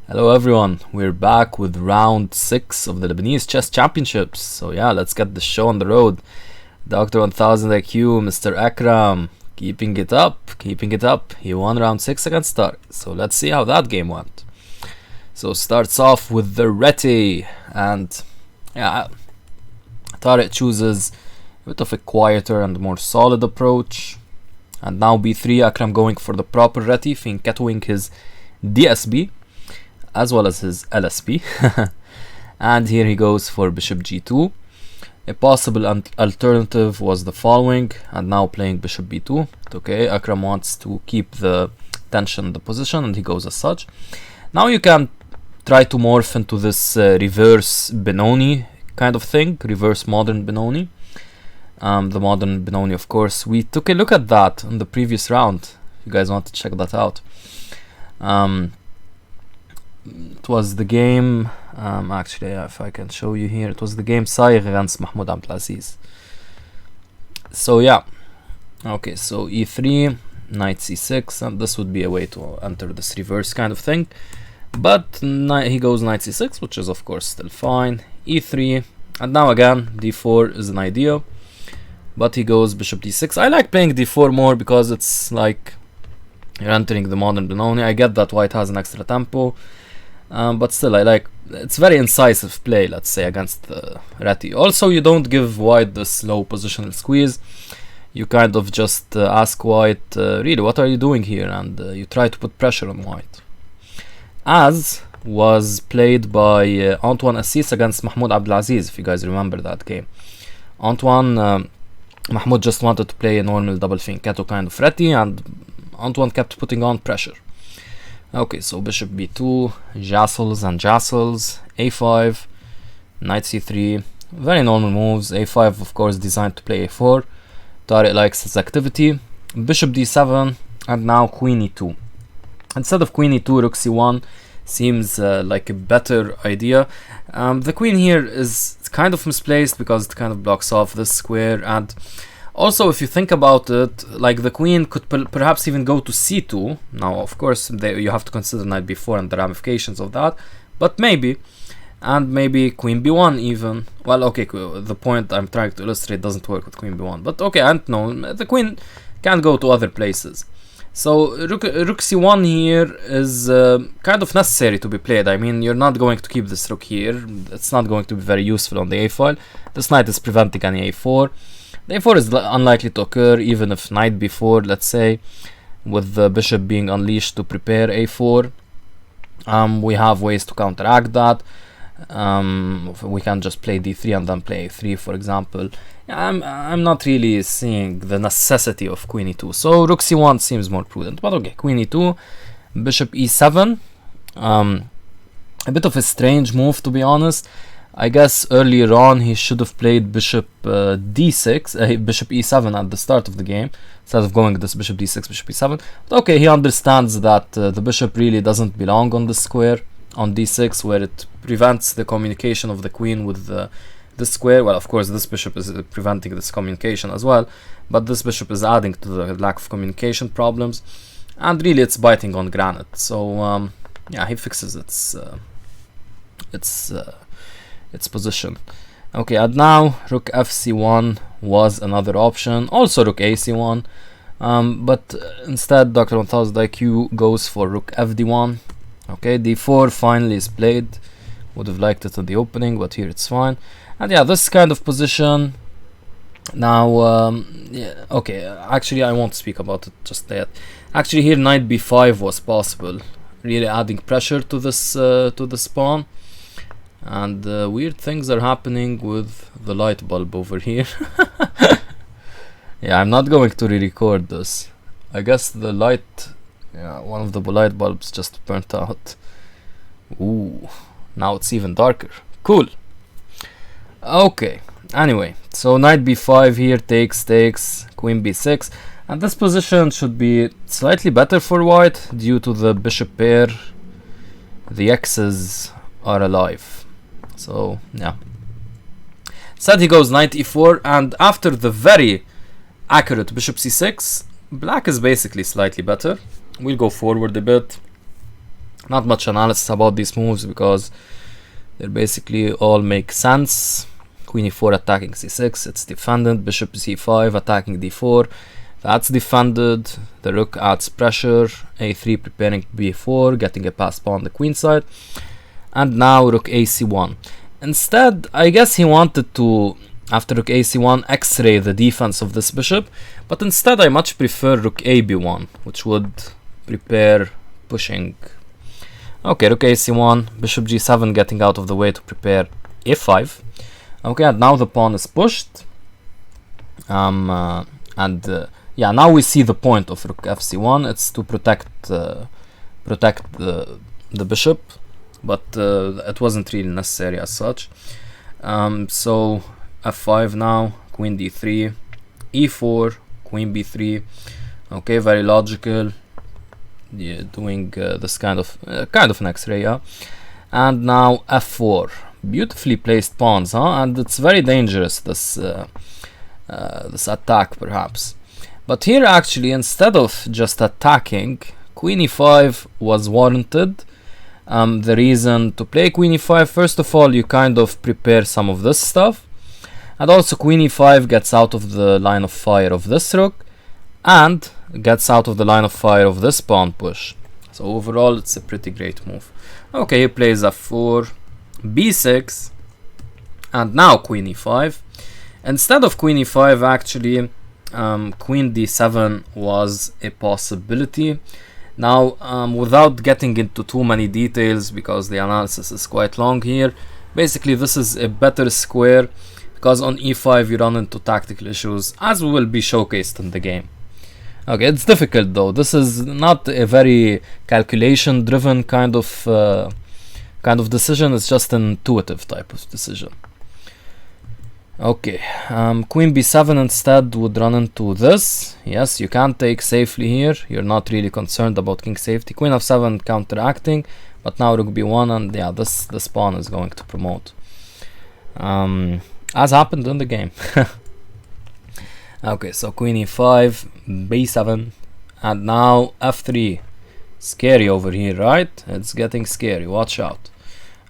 Hello everyone, we're back with round 6 of the Lebanese Chess Championships. So yeah, let's get the show on the road. Dr. 1000 IQ, Mr. Akram, keeping it up. He won round 6 against Tariq. So let's see how that game went. So starts off with the Reti, and yeah, Tariq chooses a bit of a quieter and more solid approach. And now b3, Akram going for the proper Reti, finketoing his DSB as well as his LSP. And here he goes for bishop g2. A possible alternative was the following, and now playing bishop b2. Okay, Akram wants to keep the tension in the position, and he goes as such. Now you can try to morph into this reverse Benoni kind of thing, reverse modern Benoni. The modern Benoni, of course. We took a look at that in the previous round. If you guys want to check that out. It was the game, actually, if I can show you here, it was the game Saïr against Mahmoud Abdelaziz. So yeah, okay, so e3, knight c6, and this would be a way to enter this reverse kind of thing. But he goes knight c6, which is of course still fine. e3, and now again d4 is an idea, but he goes bishop d6. I like playing d4 more because it's like you're entering the modern Benoni. I get that white has an extra tempo. But still, I like it's very incisive play, let's say, against the Reti. Also, you don't give white the slow positional squeeze. You kind of just ask white, really, what are you doing here? And you try to put pressure on white. As was played by Antoine Assis against Mahmoud Abdelaziz, if you guys remember that game. Mahmoud just wanted to play a normal double finketo kind of Reti, and Antoine kept putting on pressure. Okay, so bishop b2, jostles and jostles, a5, knight c3, very normal moves. a5, of course, designed to play a4. Tariq likes his activity. Bishop d7, and now queen e2. Instead of queen e2, rook c1 seems like a better idea. The queen here is kind of misplaced because it kind of blocks off this square, and also, if you think about it, like the queen could perhaps even go to c2. Now, of course, you have to consider knight b4 and the ramifications of that, but maybe. And maybe queen b1 even. Well, okay, the point I'm trying to illustrate doesn't work with queen b1. But okay, and no, the queen can go to other places. So, rook c1 here is kind of necessary to be played. I mean, you're not going to keep this rook here. It's not going to be very useful on the a file. This knight is preventing any a4. The a4 is unlikely to occur even if knight b4, let's say, with the bishop being unleashed to prepare a4. We have ways to counteract that. We can just play d3 and then play a3, for example. I'm not really seeing the necessity of queen e2, so rook c1 seems more prudent. But okay, queen e2, bishop e7. A bit of a strange move, to be honest. I guess earlier on he should have played bishop d6, bishop e7 at the start of the game, instead of going this bishop d6, bishop e7. But okay, he understands that the bishop really doesn't belong on the square on d6, where it prevents the communication of the queen with the square. Well, of course, this bishop is preventing this communication as well, but this bishop is adding to the lack of communication problems, and really it's biting on granite. So yeah, he fixes its position. Okay, and now rook fc1 was another option, also rook ac1, but instead Dr. 1000 IQ goes for rook fd1. Okay, d4 finally is played. Would have liked it in the opening, but here it's fine. And yeah, this kind of position now, yeah, okay, actually I won't speak about it just yet. Actually here knight b5 was possible, really adding pressure to this pawn. And weird things are happening with the light bulb over here. Yeah, I'm not going to re-record this. I guess the light, yeah, one of the light bulbs just burnt out. Ooh, now it's even darker. Cool. Okay, anyway, so knight b5 here takes, queen b6. And this position should be slightly better for white due to the bishop pair. The x's are alive. So yeah, said he goes knight e4, and after the very accurate bishop c6, black is basically slightly better. We'll go forward a bit. Not much analysis about these moves because they basically all make sense. Queen e4 attacking c6, it's defended. Bishop c5 attacking d4, that's defended. The rook adds pressure. a3 preparing b4, getting a passed pawn on the queen side. And now rook ac1. Instead, I guess he wanted to, after rook ac1, x-ray the defense of this bishop, but instead I much prefer rook ab1, which would prepare pushing. Okay, rook ac1, bishop g7 getting out of the way to prepare a5. Okay, and now the pawn is pushed. Yeah, now we see the point of rook fc1. It's to protect the bishop, but it wasn't really necessary as such. So f5 now, queen d3, e4, queen b3. Okay, very logical. Yeah, doing this kind of an X-ray, yeah. And now f4, beautifully placed pawns, huh? And it's very dangerous, this this attack perhaps. But here actually, instead of just attacking, queen e5 was warranted. The reason to play queen e5, first of all, you kind of prepare some of this stuff, and also queen e5 gets out of the line of fire of this rook, and gets out of the line of fire of this pawn push. So overall, it's a pretty great move. Okay, he plays f4, b6, and now queen e5. Instead of queen e5, actually, queen d7 was a possibility. Now, without getting into too many details, because the analysis is quite long here, basically this is a better square, because on e5 you run into tactical issues, as will be showcased in the game. Okay, it's difficult though. This is not a very calculation driven kind of decision. It's just an intuitive type of decision. Okay, queen b7 instead would run into this. Yes, you can take safely here. You're not really concerned about king safety. Queen f7 counteracting, but now rook b1, and yeah, this pawn is going to promote, as happened in the game. Okay, so queen e5, b7, and now f3. Scary over here, right? It's getting scary, watch out.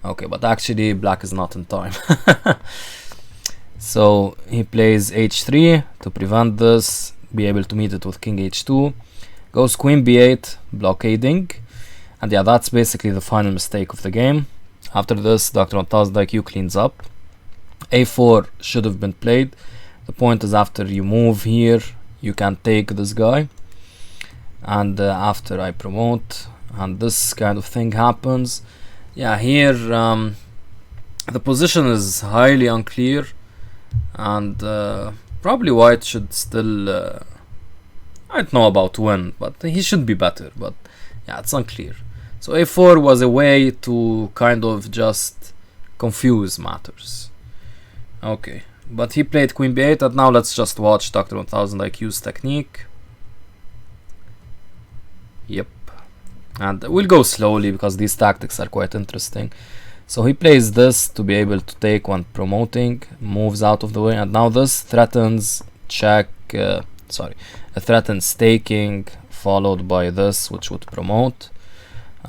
Okay, but actually black is not in time. So he plays h3 to prevent this, be able to meet it with king h2. Goes queen b8, blockading. And yeah, that's basically the final mistake of the game. After this, Dr. 1000 IQ cleans up. a4 should have been played. The point is, after you move here, you can take this guy. And after I promote, and this kind of thing happens. Yeah, here the position is highly unclear. And probably white should still, I don't know about win, but he should be better. But yeah, it's unclear. So a4 was a way to kind of just confuse matters. Okay, but he played queen b8, and now let's just watch Dr. 1000 IQ's technique. Yep, and we'll go slowly because these tactics are quite interesting. So he plays this to be able to take when promoting, moves out of the way, and now this threatens check, threatens taking, followed by this, which would promote.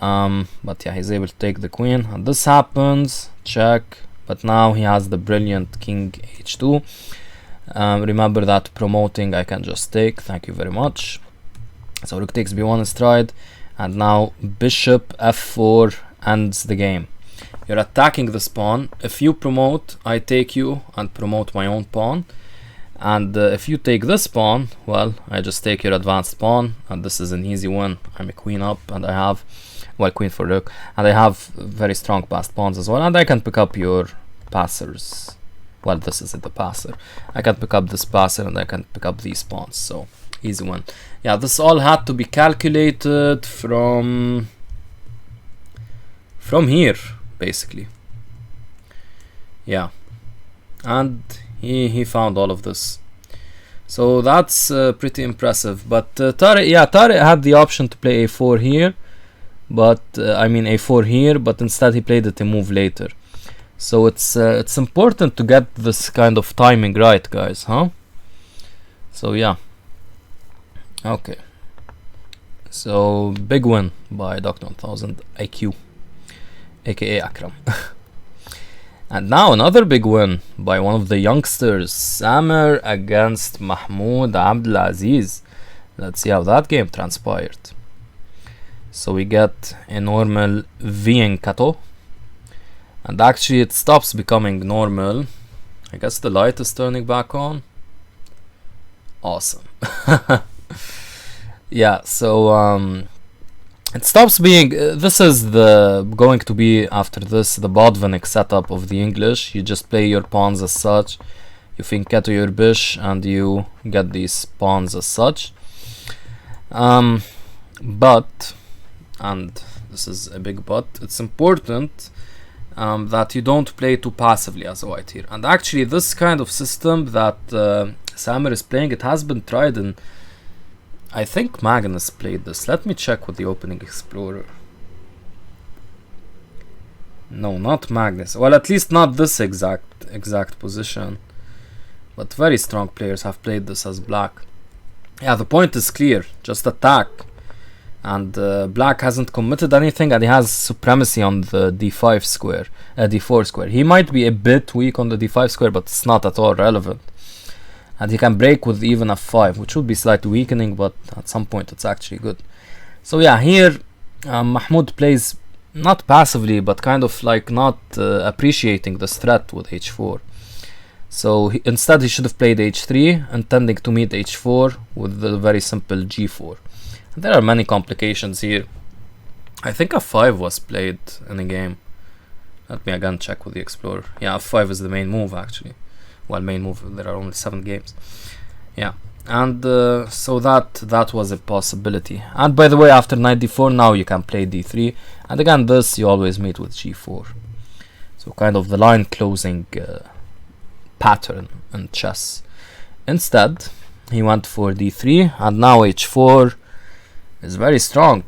But yeah, he's able to take the queen, and this happens, check, but now he has the brilliant king h2. Remember that promoting I can just take, thank you very much. So rook takes b1 in stride, and now bishop f4 ends the game. You're attacking this pawn. If you promote, I take you and promote my own pawn. And if you take this pawn, well, I just take your advanced pawn, and this is an easy win. I'm a queen up, and I have, well, queen for rook, and I have very strong passed pawns as well, and I can pick up your passers. Well, this isn't a passer. I can pick up this passer, and I can pick up these pawns, so easy win. Yeah, this all had to be calculated from here, basically. Yeah, and he found all of this, so that's pretty impressive. But Tariq had the option to play a4 here, but I mean a4 here, but instead he played it a move later. So it's important to get this kind of timing right, guys, huh? So yeah, okay, So big win by Dr. 1000 IQ, aka Akram. And now another big win by one of the youngsters, Samer against Mahmoud Abdelaziz. Let's see how that game transpired. So we get a normal V Kato, and actually it stops becoming normal. I guess the light is turning back on. Awesome. Yeah, so it stops being this is the going to be after this the Bodvinic setup of the English. You just play your pawns as such, you Finketo your bish, and you get these pawns as such. But, and this is a big but, it's important that you don't play too passively as a white here. And actually this kind of system that Samer is playing, it has been tried in, I think Magnus played this. Let me check with the opening explorer. No, not Magnus. Well, at least not this exact position. But very strong players have played this as black. Yeah, the point is clear. Just attack. And black hasn't committed anything, and he has supremacy on the d5 square, d4 square. He might be a bit weak on the d5 square, but it's not at all relevant. And he can break with even f5, which would be slightly weakening, but at some point it's actually good. So yeah, here Mahmoud plays not passively, but kind of like not appreciating this threat with h4. So instead he should have played h3, intending to meet h4 with the very simple g4. And there are many complications here. I think f5 was played in a game. Let me again check with the explorer. Yeah, f5 is the main move actually. Well, main move, there are only 7 games. Yeah, and so that was a possibility. And by the way, after knight d4, now you can play d3. And again, this you always meet with g4. So kind of the line closing pattern in chess. Instead, he went for d3, and now h4 is very strong.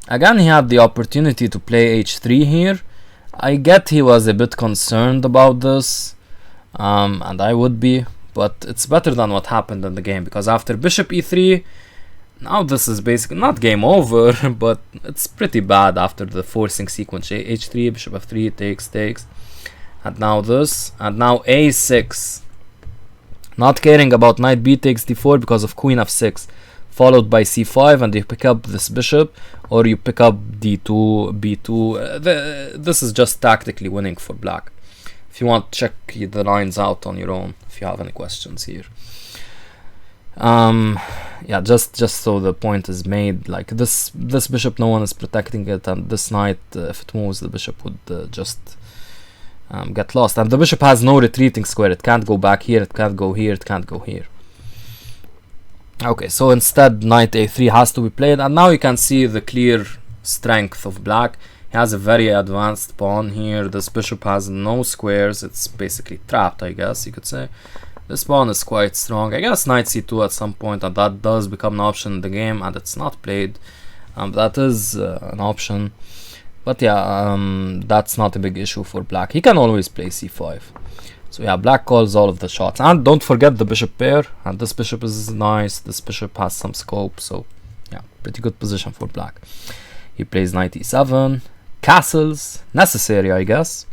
Again, he had the opportunity to play h3 here. I get he was a bit concerned about this. And I would be, but it's better than what happened in the game, because after bishop e3, now this is basically not game over, but it's pretty bad after the forcing sequence. h3, bishop f3, takes, and now this, and now a6, not caring about knight b takes d4 because of queen f6, followed by c5, and you pick up this bishop, or you pick up d2, b2. This is just tactically winning for black. If you want, check the lines out on your own if you have any questions here. Yeah, just so the point is made, like this bishop, no one is protecting it, and this knight, if it moves, the bishop would just get lost. And the bishop has no retreating square. It can't go back here, it can't go here, it can't go here. Okay, so instead knight a3 has to be played, and now you can see the clear strength of black. He has a very advanced pawn here. This bishop has no squares. It's basically trapped, I guess you could say. This pawn is quite strong. I guess knight c2 at some point, and that does become an option in the game, and it's not played. That is an option. But yeah, that's not a big issue for black. He can always play c5. So yeah, black calls all of the shots. And don't forget the bishop pair. And this bishop is nice. This bishop has some scope. So yeah, pretty good position for black. He plays knight e7. Castles, necessary I guess.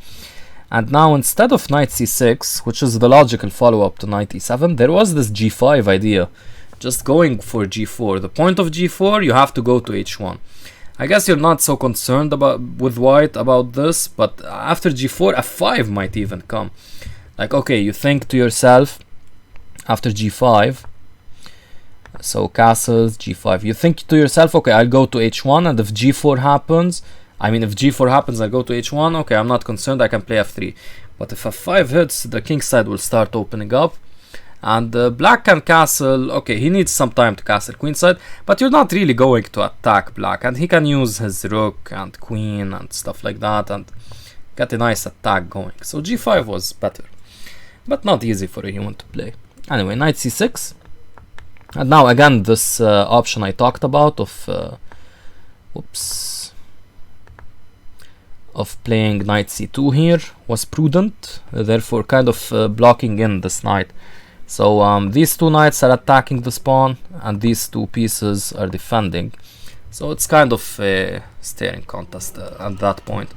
And now instead of knight c6, which is the logical follow-up to knight e7, there was this g5 idea, just going for g4. The point of g4, you have to go to h1. I guess you're not so concerned with white about this, but after g4, f5 might even come. Like, okay, you think to yourself, after g5, so castles, g5, you think to yourself, okay, I'll go to h1, and if g4 happens, I'll go to h1, okay, I'm not concerned, I can play f3. But if f5 hits, the king side will start opening up. And black can castle, okay, he needs some time to castle queenside, but you're not really going to attack black. And he can use his rook and queen and stuff like that and get a nice attack going. So g5 was better, but not easy for a human to play. Anyway, knight c6. And now again, this option I talked about of playing knight c2 here was prudent, therefore kind of blocking in this knight. So these two knights are attacking this pawn, and these two pieces are defending. So it's kind of a staring contest at that point.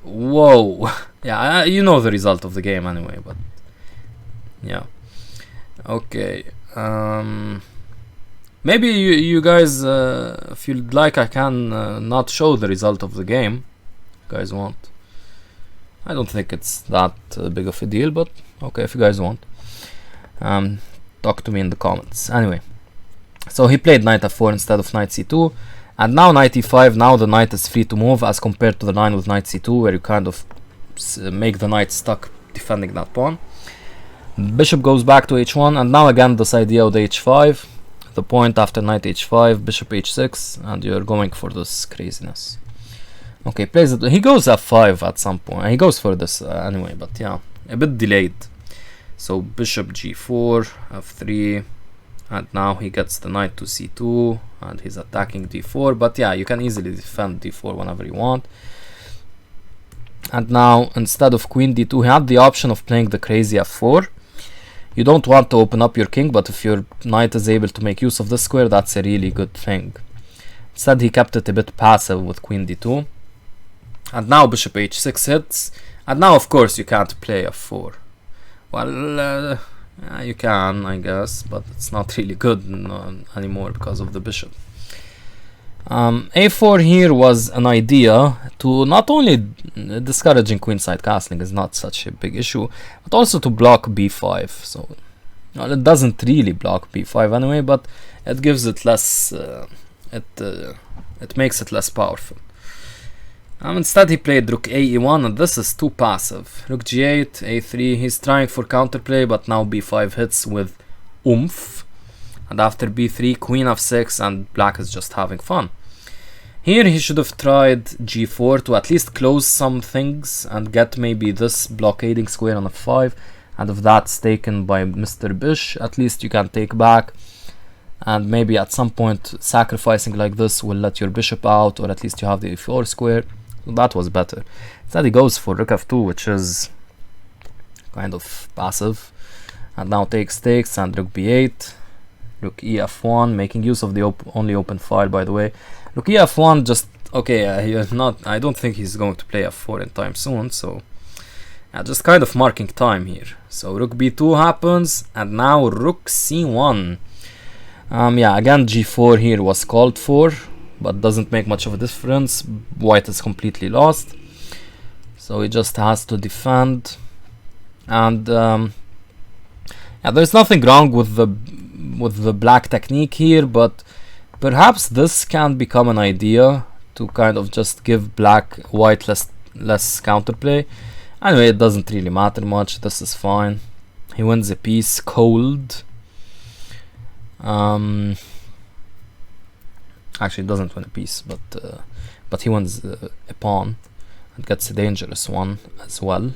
Whoa. Yeah, you know the result of the game anyway, but yeah. Okay. Maybe you guys, if you'd like, I can not show the result of the game. You guys want? I don't think it's that big of a deal, but okay, if you guys want. Talk to me in the comments. Anyway, so he played knight f4 instead of knight c2, and now knight e5. Now the knight is free to move, as compared to the line with knight c2, where you kind of make the knight stuck defending that pawn. Bishop goes back to h1, and now again this idea of the h5. The point after knight h5, bishop h6, and you're going for this craziness. Okay, plays it. He goes f5 at some point. He goes for this anyway, but yeah, a bit delayed. So bishop g4, f3, and now he gets the knight to c2, and he's attacking d4. But yeah, you can easily defend d4 whenever you want. And now instead of queen d2, he had the option of playing the crazy f4. You don't want to open up your king, but if your knight is able to make use of this square, that's a really good thing. Instead, he kept it a bit passive with queen d2. And now bishop h6 hits. And now, of course, you can't play f4. Well, you can, I guess, but it's not really good anymore because of the bishop. a4 here was an idea to not only discouraging queenside castling is not such a big issue, but also to block b5. So, well, it doesn't really block b5 anyway, but it gives it less. It makes it less powerful. Instead, he played rook a e1, and this is too passive. Rook g8, a3. He's trying for counterplay, but now b5 hits with oomph. And after b3, queen f6, and black is just having fun. Here he should have tried g4 to at least close some things and get maybe this blockading square on f5. And if that's taken by Mr. Bish, at least you can take back. And maybe at some point sacrificing like this will let your bishop out, or at least you have the e4 square. So that was better. Instead he goes for rook f2, which is kind of passive. And now takes and rook b8. Rook e f1, making use of the only open file, by the way. Rook e f1, just okay. I don't think he's going to play f4 in time soon, so just kind of marking time here. So rook b2 happens, and now rook c1. Yeah, again g4 here was called for, but doesn't make much of a difference. White is completely lost, so he just has to defend. And yeah, there's nothing wrong with the black technique here, but perhaps this can become an idea to kind of just give white less counterplay. Anyway, it doesn't really matter much. This is fine. He wins a piece cold. Actually, doesn't win a piece, but he wins a pawn and gets a dangerous one as well.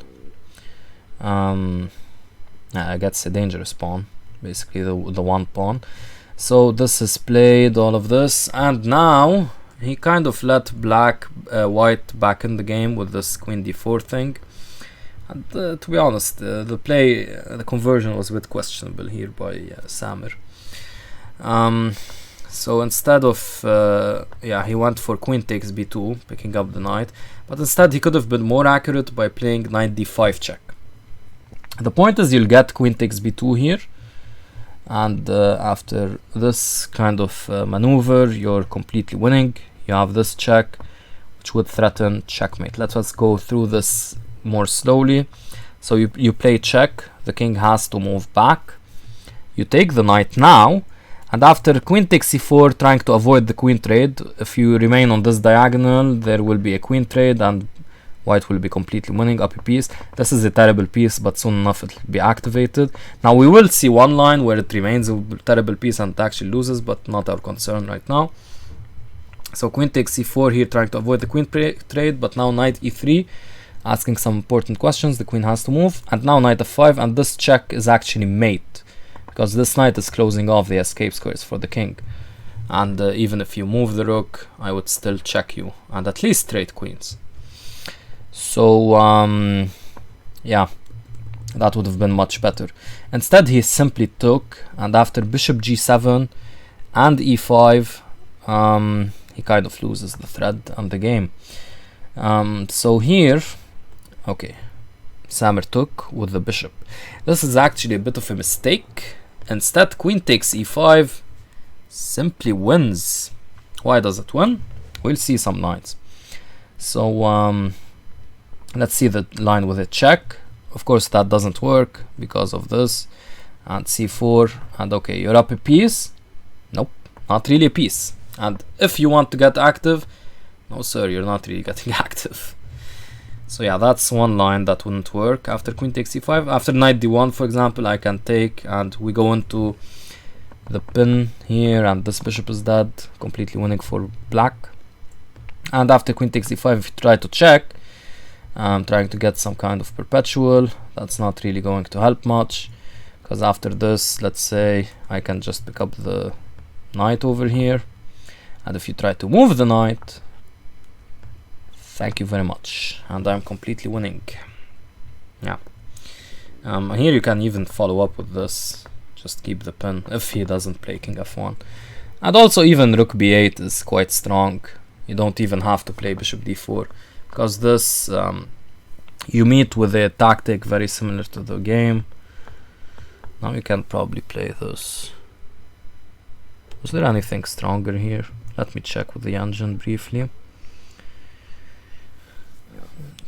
Yeah, gets a dangerous pawn, basically the one pawn. So this is played, all of this, and now he kind of let white back in the game with this queen d4 thing. And to be honest, the conversion was a bit questionable here by Samer. So instead of yeah, he went for queen takes b2, picking up the knight, but instead he could have been more accurate by playing knight d5 check. The point is you'll get queen takes b2 here, and after this kind of maneuver, you're completely winning. You have this check, which would threaten checkmate. Let's go through this more slowly. So you play check, the king has to move back. You take the knight now, and after queen takes c4, trying to avoid the queen trade, if you remain on this diagonal, there will be a queen trade, and white will be completely winning up a piece. This is a terrible piece, but soon enough it will be activated. Now we will see one line where it remains a terrible piece and it actually loses, but not our concern right now. So queen takes c4 here, trying to avoid the queen trade, but now knight e3, asking some important questions. The queen has to move, and now knight f5, and this check is actually mate, because this knight is closing off the escape squares for the king. And even if you move the rook, I would still check you, and at least trade queens. So yeah, that would have been much better. Instead he simply took, and after bishop g7 and e5, he kind of loses the thread and the game. So here, okay, Samer took with the bishop. This is actually a bit of a mistake. Instead, queen takes e5 simply wins. Why does it win? We'll see some lines. So let's see the line with a check. Of course that doesn't work because of this, and c4, and okay, you're up a piece. Nope, not really a piece. And if you want to get active, no sir, you're not really getting active. So yeah, that's one line that wouldn't work. After queen takes c5, after knight d1 for example, I can take, and we go into the pin here, and this bishop is dead, completely winning for black. And after queen takes e5, if you try to check, I'm trying to get some kind of perpetual. That's not really going to help much, because after this, let's say I can just pick up the knight over here, and if you try to move the knight, thank you very much, and I'm completely winning. Yeah. Here you can even follow up with this, just keep the pin if he doesn't play king f1. And also even rook b8 is quite strong. You don't even have to play bishop d4, because this you meet with a tactic very similar to the game. Now you can probably play this. Was there anything stronger here? Let me check with the engine briefly,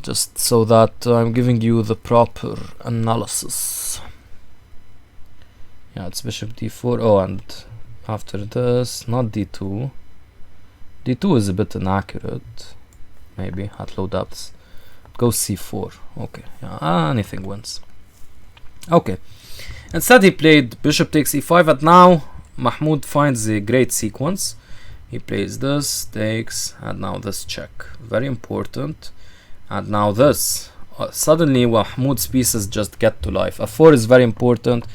just so that I'm giving you the proper analysis. Yeah, it's bishop d4. Oh, and after this, not d2. d2 is a bit inaccurate, maybe at low depths. Go c4. Okay, yeah, anything wins. Okay, instead he played bishop takes e5, and now Mahmoud finds a great sequence. He plays this, takes, and now this check, very important. And now this, suddenly Mahmoud's pieces just get to life. f4 is very important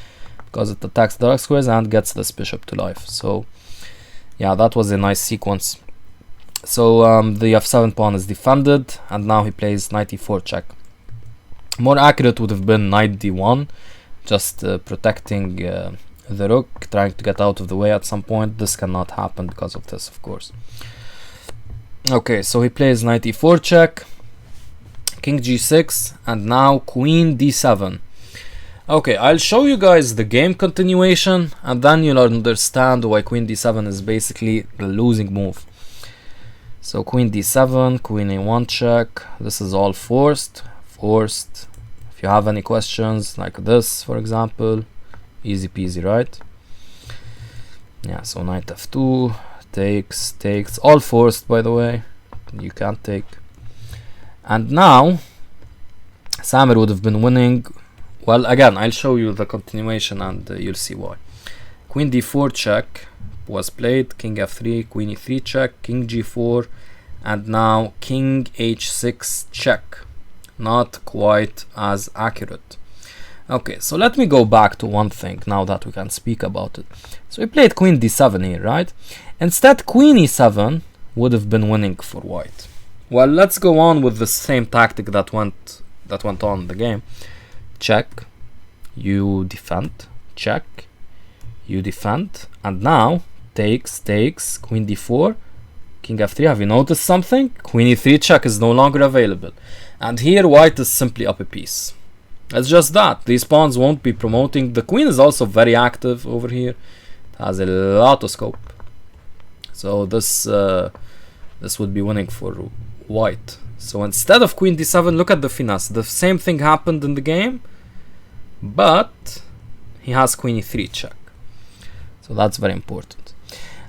because it attacks dark squares and gets this bishop to life. So yeah, that was a nice sequence. So the f7 pawn is defended, and now he plays knight e4 check. More accurate would have been knight d1, just protecting the rook, trying to get out of the way at some point. This cannot happen because of this, of course. Okay, so he plays knight e4 check, king g6, and now queen d7. Okay, I'll show you guys the game continuation, and then you'll understand why queen d7 is basically the losing move. So queen d7, queen a1 check. This is all forced. If you have any questions like this, for example, easy peasy, right? Yeah, so knight f2, takes, all forced, by the way. You can't take. And now Samer would have been winning. Well, again, I'll show you the continuation, and you'll see why. Queen d4 check was played, king f3, queen e3 check, king g4, and now king h6 check. Not quite as accurate. Okay, so let me go back to one thing now that we can speak about it. So we played queen d7 here, right? Instead, queen e7 would have been winning for white. Well, let's go on with the same tactic that went on in the game. Check, you defend, check, you defend, and now takes, queen d4, king f3. Have you noticed something? Queen e3 check is no longer available, and here white is simply up a piece. It's just that these pawns won't be promoting. The queen is also very active over here. It has a lot of scope, so this would be winning for white. So instead of queen d7, look at the finesse. The same thing happened in the game, but he has queen e3 check. So that's very important.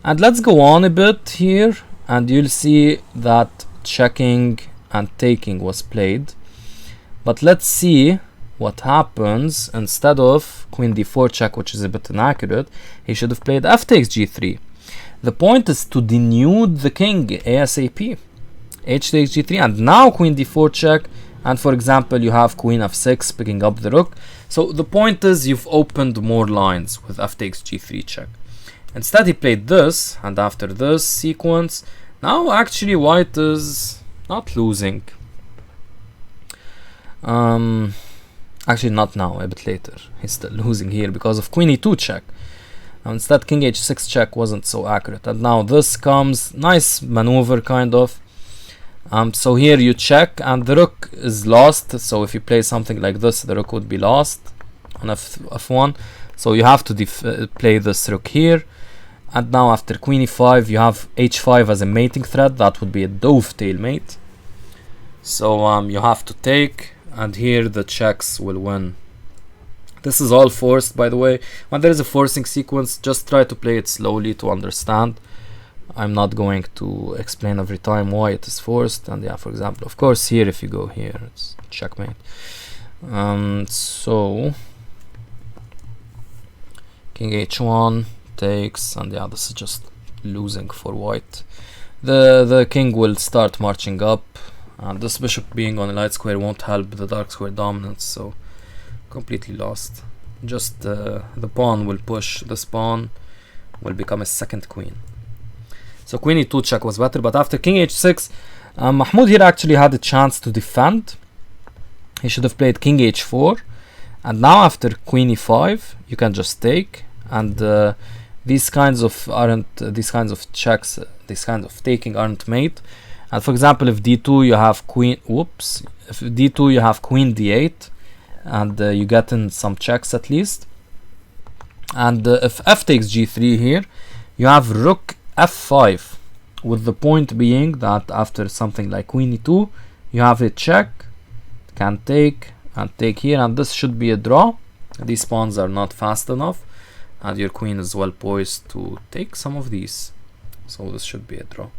And let's go on a bit here, and you'll see that checking and taking was played. But let's see what happens. Instead of queen d4 check, which is a bit inaccurate, he should have played f takes g3. The point is to denude the king ASAP. H takes g3, and now queen d4 check, and for example you have queen f6 picking up the rook. So the point is you've opened more lines with f takes g3 check. Instead he played this, and after this sequence, now actually white is not losing. Actually not now, a bit later. He's still losing here because of queen e2 check. Now instead king h6 check wasn't so accurate, and now this comes, nice maneuver kind of. So here you check and the rook is lost, so if you play something like this the rook would be lost on f1, so you have to play this rook here. And now after queen e5 you have h5 as a mating threat, that would be a dovetail mate. So you have to take, and here the checks will win. This is all forced, by the way. When there is a forcing sequence, just try to play it slowly to understand. I'm not going to explain every time why it is forced. And yeah, for example, of course here if you go here it's checkmate. So king h1 takes, and yeah, this is just losing for white. The king will start marching up, and this bishop being on a light square won't help the dark square dominance, so completely lost. Just the pawn will push, this pawn will become a second queen. So queen e2 check was better, but after king h6 Mahmoud here actually had a chance to defend. He should have played king h4, and now after queen e5 you can just take, and these kinds of checks, these kinds of taking aren't mate. And for example, if d2 you have queen, if d2 you have queen d8, and you get in some checks at least. And if f takes g3 here, you have rook f5, with the point being that after something like queen e2 you have a check, can take and take here, and this should be a draw. These pawns are not fast enough, and your queen is well poised to take some of these, so this should be a draw.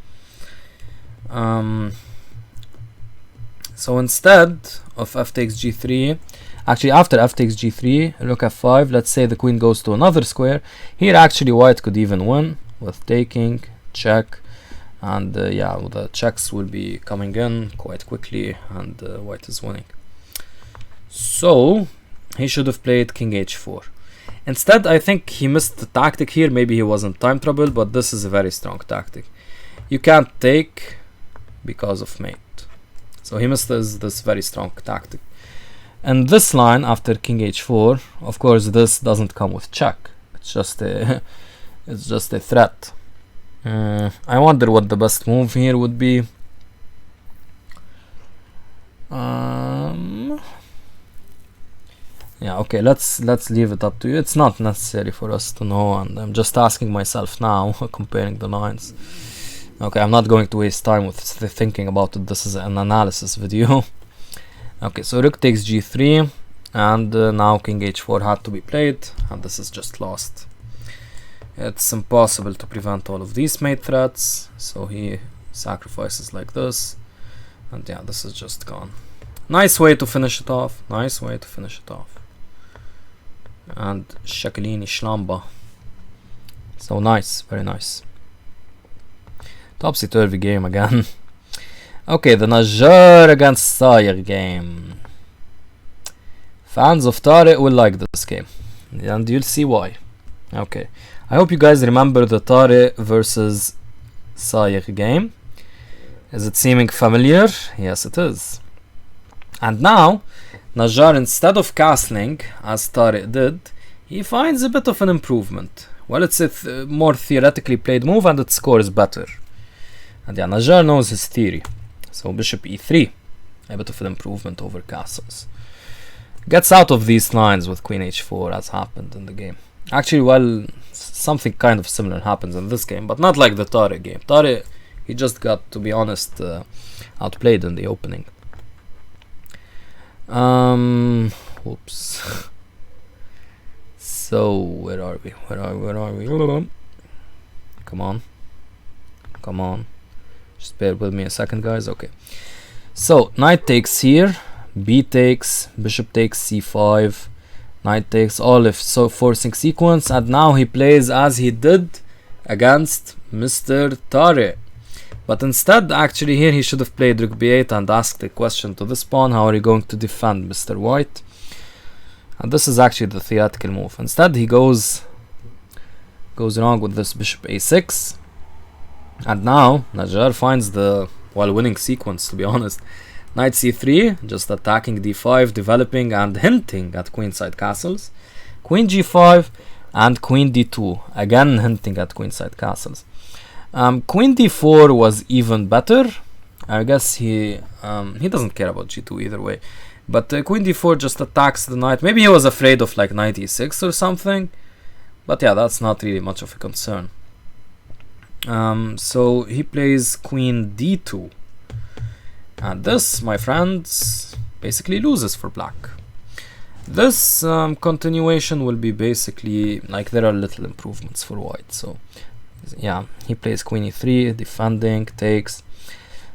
So instead of f takes g3, actually after f takes g3, rook f5, let's say the queen goes to another square. Here actually white could even win with taking, check, and yeah, the checks will be coming in quite quickly, and white is winning. So he should have played king h4. Instead, I think he missed the tactic here. Maybe he was in time trouble, but this is a very strong tactic. You can't take because of mate. So he missed this very strong tactic. And this line after king h4, of course, this doesn't come with check. It's just a threat. I wonder what the best move here would be. Yeah, okay, let's leave it up to you. It's not necessary for us to know, and I'm just asking myself now, comparing the lines. Okay, I'm not going to waste time with thinking about it. This is an analysis video. Okay, so rook takes g3, and now king h4 had to be played, and this is just lost. It's impossible to prevent all of these mate threats, so he sacrifices like this, and yeah, this is just gone. Nice way to finish it off. Nice way to finish it off. And Shakalini Shlamba. So nice, very nice. Topsy-turvy game again. Okay, the Najjar against Sayer game. Fans of Tariq will like this game, and you'll see why. Okay, I hope you guys remember the Tariq versus Sayer game. Is it seeming familiar? Yes, it is. And now Najjar, instead of castling as Tariq did, he finds a bit of an improvement. Well, it's a more theoretically played move, and its score is better. And yeah, Najjar knows his theory. So bishop e3, a bit of an improvement over castles. Gets out of these lines with queen h4, as happened in the game. Actually, well, something kind of similar happens in this game, but not like the Tariq game. Tariq, he just got, to be honest, outplayed in the opening. Whoops. So where are we? Come on, just bear with me a second, guys. Okay, so knight takes here, b takes, bishop takes c5, knight takes, all if so forcing sequence, and now he plays as he did against Mr. Tariq. But instead, actually, here he should have played rook b8 and asked a question to this pawn: how are you going to defend Mr. White? And this is actually the theoretical move. Instead, he goes wrong with this bishop a6, and now Najjar finds the winning sequence, to be honest. Knight c3, just attacking d5, developing and hinting at queenside castles. Queen g5, and queen d2, again hinting at queenside castles. Queen d4 was even better. I guess he doesn't care about g2 either way, but queen d4 just attacks the knight. Maybe he was afraid of like knight e6 or something, but yeah, that's not really much of a concern. So he plays queen d2, and this, my friends, basically loses for black. This continuation will be basically like there are little improvements for white. So yeah, he plays queen e3, defending, takes,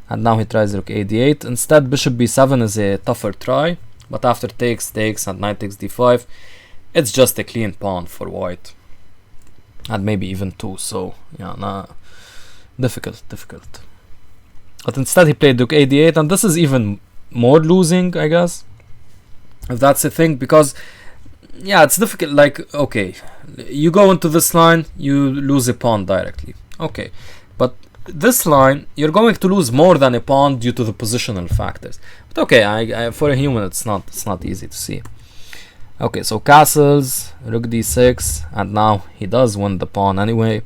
and now he tries rook a d8. Instead, bishop b7 is a tougher try, but after takes, and knight takes d5, it's just a clean pawn for white, and maybe even two. So yeah, nah, difficult. But instead he played rook a d8, and this is even more losing, I guess, if that's a thing, because yeah, it's difficult. Like, okay, you go into this line, you lose a pawn directly, okay, but this line you're going to lose more than a pawn due to the positional factors. But okay, I for a human it's not easy to see. Okay, so castles, rook d6, and now he does win the pawn anyway.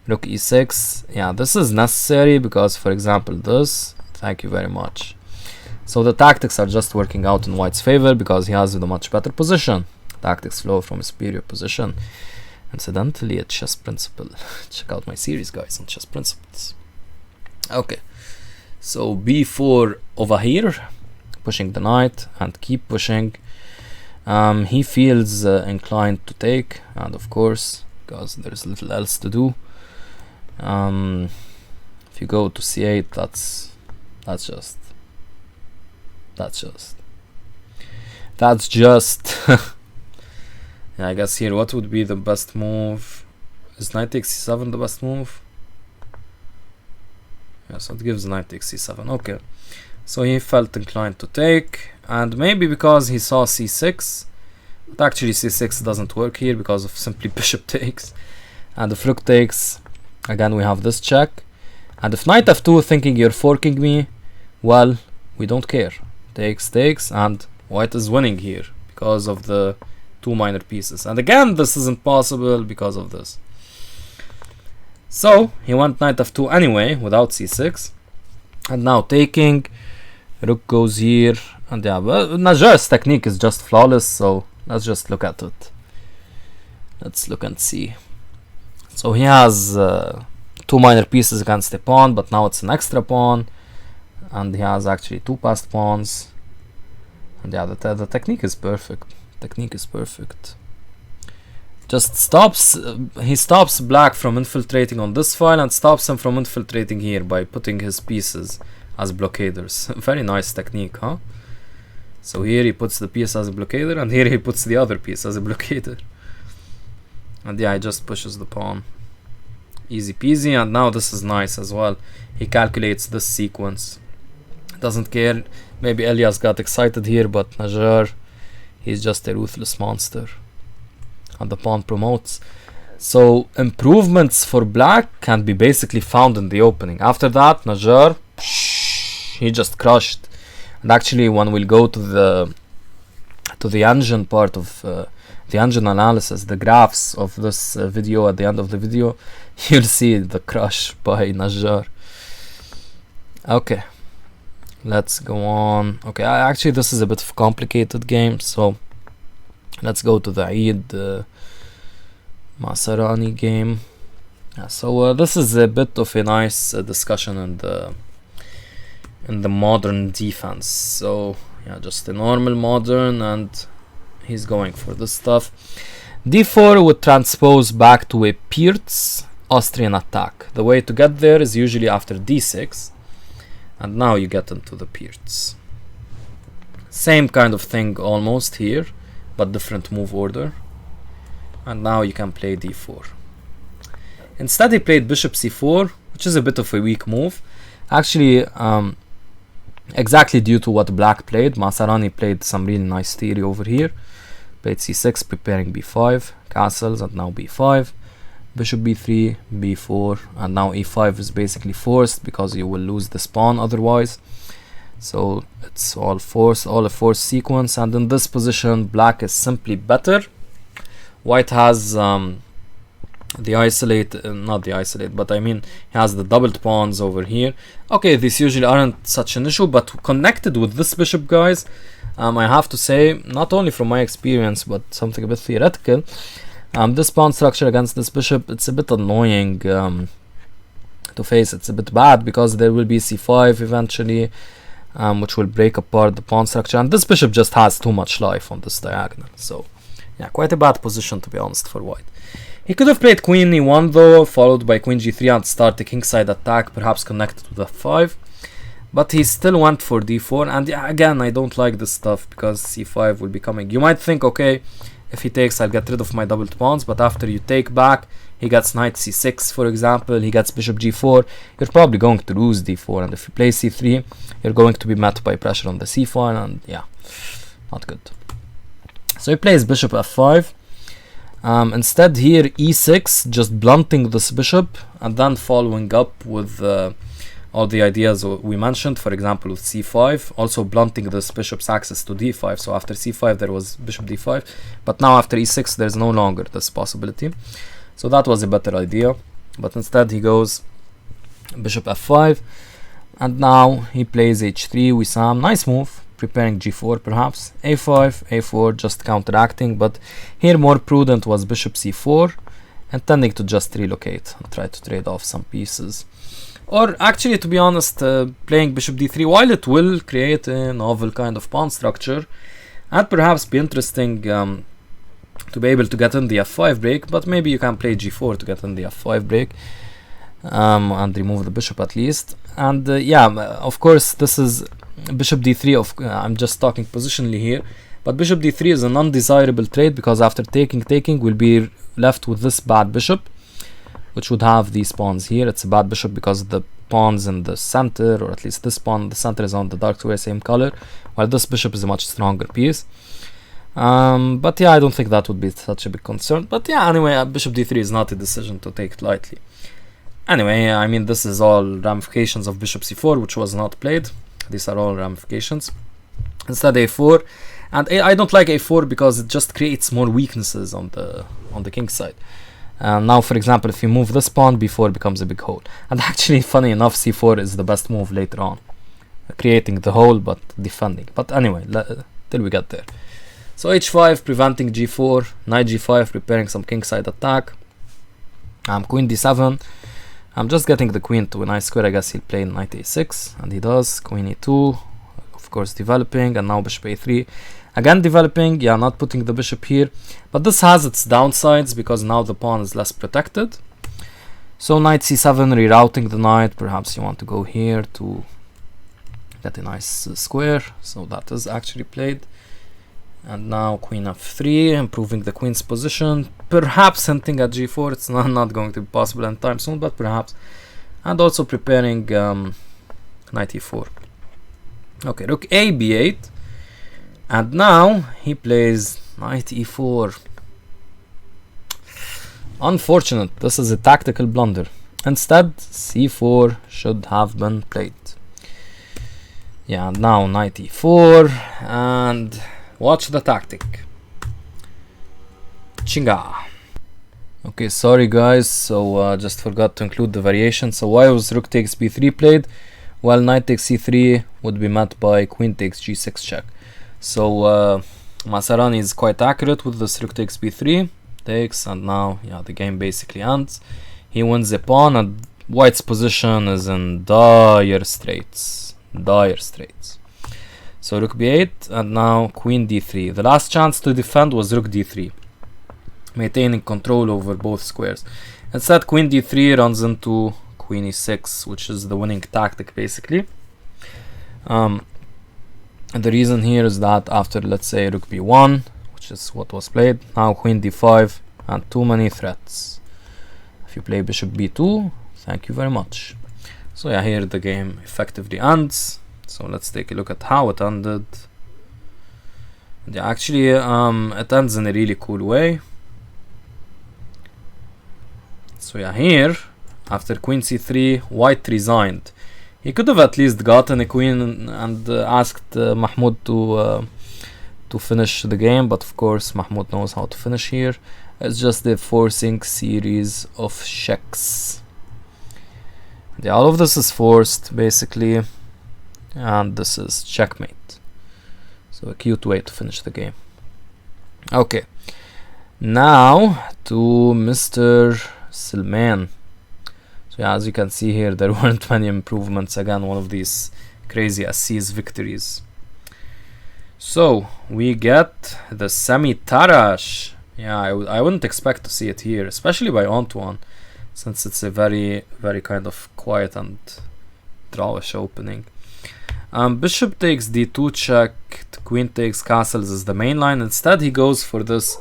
Rook e6, yeah, this is necessary because, for example, this, thank you very much. So the tactics are just working out in white's favor because he has the much better position. Tactics flow from a superior position. Incidentally, a chess principle. Check out my series, guys, on chess principles. Okay, so b4 over here, pushing the knight and keep pushing. He feels inclined to take, and of course, because there's little else to do. If you go to c8, that's just yeah, I guess here what would be the best move? Is knight takes c7 the best move? Yeah, so it gives knight takes c7. Okay, so he felt inclined to take, and maybe because he saw c6, but actually c6 doesn't work here because of simply bishop takes, and if rook takes, again we have this check, and if knight f2 thinking you're forking me, well, we don't care. Takes, and white is winning here because of the two minor pieces, and again this isn't possible because of this. So he went knight f2 anyway without c6, and now taking, rook goes here, and yeah, well, Najjar's technique is just flawless, so let's just look at it. Let's look and see. So he has two minor pieces against a pawn, but now it's an extra pawn, and he has actually two passed pawns, and yeah, the technique is perfect. Just stops, he stops black from infiltrating on this file and stops him from infiltrating here by putting his pieces as blockaders. Very nice technique, huh? So here he puts the piece as a blockader, and here he puts the other piece as a blockader. And yeah, he just pushes the pawn. Easy peasy, and now this is nice as well. He calculates this sequence. Doesn't care. Maybe Elias got excited here, but Najjar, he's just a ruthless monster. And the pawn promotes. So improvements for black can be basically found in the opening. After that, Najjar, he just crushed. And actually, when we'll go to the engine part of the engine analysis, the graphs of this video at the end of the video, you'll see the crush by Najjar. Okay, let's go on. Okay, actually this is a bit of a complicated game, so let's go to the Eid Masarani game. Yeah, so this is a bit of a nice discussion in the modern defense. So yeah, just a normal modern, and he's going for this stuff. d4 would transpose back to a Pirtz Austrian attack. The way to get there is usually after d6, and now you get into the Pirtz. Same kind of thing almost here, but different move order. And now you can play d4. Instead he played bishop c4, which is a bit of a weak move. Actually, exactly due to what black played. Masarani played some really nice theory over here. Played c6, preparing b5, castles, and now b5. Bishop b3, b4, and now e5 is basically forced because you will lose this pawn otherwise. So it's all forced, all a forced sequence, and in this position black is simply better. white has the isolate, not the isolate, but I mean he has the doubled pawns over here. Okay, these usually aren't such an issue, but connected with this bishop, guys, I have to say, not only from my experience but something a bit theoretical, this pawn structure against this bishop, it's a bit annoying to face. It's a bit bad because there will be c5 eventually, which will break apart the pawn structure, and this bishop just has too much life on this diagonal. So yeah, quite a bad position, to be honest, for white. He could have played queen e1 though, followed by queen g3 and start the kingside attack, perhaps connected with f5. But he still went for d4, and yeah, again, I don't like this stuff because c5 will be coming. You might think, okay, if he takes, I'll get rid of my doubled pawns, but after you take back, he gets knight c6, for example, he gets bishop g4, you're probably going to lose d4, and if you play c3, you're going to be met by pressure on the c file, and yeah, not good. So he plays bishop f5. Instead here e6, just blunting this bishop and then following up with all the ideas we mentioned, for example with c5, also blunting this bishop's access to d5. So after c5 there was bishop d5, but now after e6 there's no longer this possibility. So that was a better idea, but instead he goes bishop f5, and now he plays h3, Wissam, nice move, preparing g4 perhaps, a5, a4, just counteracting, but here more prudent was bishop c4, intending to just relocate and try to trade off some pieces. Or actually, to be honest, playing bishop d3, while it will create a novel kind of pawn structure and perhaps be interesting to be able to get in the f5 break, but maybe you can play g4 to get in the f5 break and remove the bishop at least. And yeah, of course this is bishop d3, I'm just talking positionally here, but bishop d3 is an undesirable trade because after taking we'll be left with this bad bishop, which would have these pawns here. It's a bad bishop because the pawns in the center, or at least this pawn in the center, is on the dark square, same color, while this bishop is a much stronger piece. But yeah, I don't think that would be such a big concern. But yeah, anyway, bishop d3 is not a decision to take lightly. Anyway, I mean, this is all ramifications of bishop c4, which was not played. These are all ramifications. Instead a4, and I don't like a4 because it just creates more weaknesses on the king side. Now, for example, if you move this pawn, b4 becomes a big hole. And actually, funny enough, c4 is the best move later on, creating the hole but defending. But anyway, till we get there. So h5 preventing g4, knight g5 preparing some kingside attack. Queen d7. I'm just getting the queen to a nice square. I guess he'll play knight a6, and he does. Queen e2, of course developing, and now bishop a3. Again developing, yeah, not putting the bishop here. But this has its downsides because now the pawn is less protected. So knight c7, rerouting the knight. Perhaps you want to go here to get a nice square. So that is actually played. And now queen f3, improving the queen's position. Perhaps hinting at g4. It's not going to be possible anytime soon, but perhaps. And also preparing knight e4. Okay, rook a, b8. And now he plays knight e4. Unfortunate, this is a tactical blunder. Instead, c4 should have been played. Yeah, now knight e4, and watch the tactic. Chinga. Okay, sorry guys, so just forgot to include the variation. So why was rook takes b3 played? Well, knight takes c3 would be met by queen takes g6 check. So Masarani is quite accurate with this rook takes b3, takes, and now yeah, the game basically ends. He wins the pawn, and white's position is in dire straits. Dire straits. So rook b8, and now queen d3. The last chance to defend was rook d3, maintaining control over both squares. Instead, queen d3 runs into queen e6, which is the winning tactic basically. And the reason here is that after, let's say, rook b1, which is what was played, now queen d5, and too many threats. If you play bishop b2, thank you very much. So yeah, here the game effectively ends. So let's take a look at how it ended. Yeah, actually, it ends in a really cool way. So yeah, here, after queen c3, white resigned. He could have at least gotten a queen and asked Mahmoud to finish the game, but of course Mahmoud knows how to finish here. It's just the forcing series of checks. Yeah, all of this is forced basically, and this is checkmate. So a cute way to finish the game. Okay, now to Mr. Salman. So yeah, as you can see here, there weren't many improvements. Again, one of these crazy Aziz victories. So we get the semi-Tarash. Yeah, I wouldn't expect to see it here, especially by Antoine, since it's a very kind of quiet and drawish opening. Bishop takes d2 check, queen takes castles is the main line. Instead he goes for this,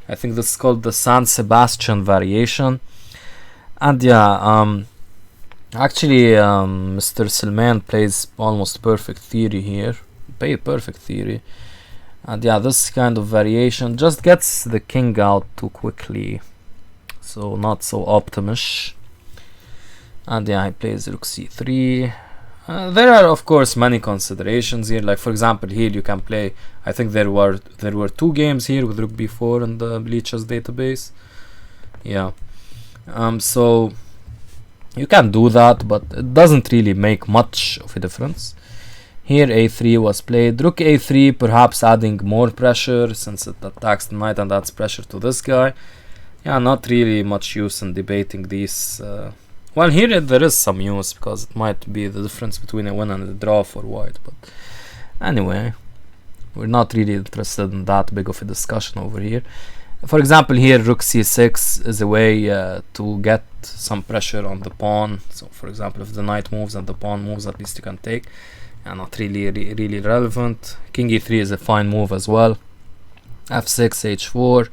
I think this is called the San Sebastian variation. And yeah, actually Mr. Salman plays almost perfect theory here. Perfect theory. And yeah, this kind of variation just gets the king out too quickly, so not so optimish. And yeah, he plays rook c3. There are of course many considerations here, like for example here you can play, I think there were 2 games here with rook b4 in the Bleachers database. Yeah, so you can do that, but it doesn't really make much of a difference. Here a3 was played, rook a3, perhaps adding more pressure since it attacks the knight and adds pressure to this guy. Yeah, not really much use in debating these. Well, here there is some use because it might be the difference between a win and a draw for white, but anyway, we're not really interested in that big of a discussion over here. For example, here rook c6 is a way to get some pressure on the pawn. So for example, if the knight moves and the pawn moves, at least you can take. And not really relevant. King e3 is a fine move as well. f6, h4,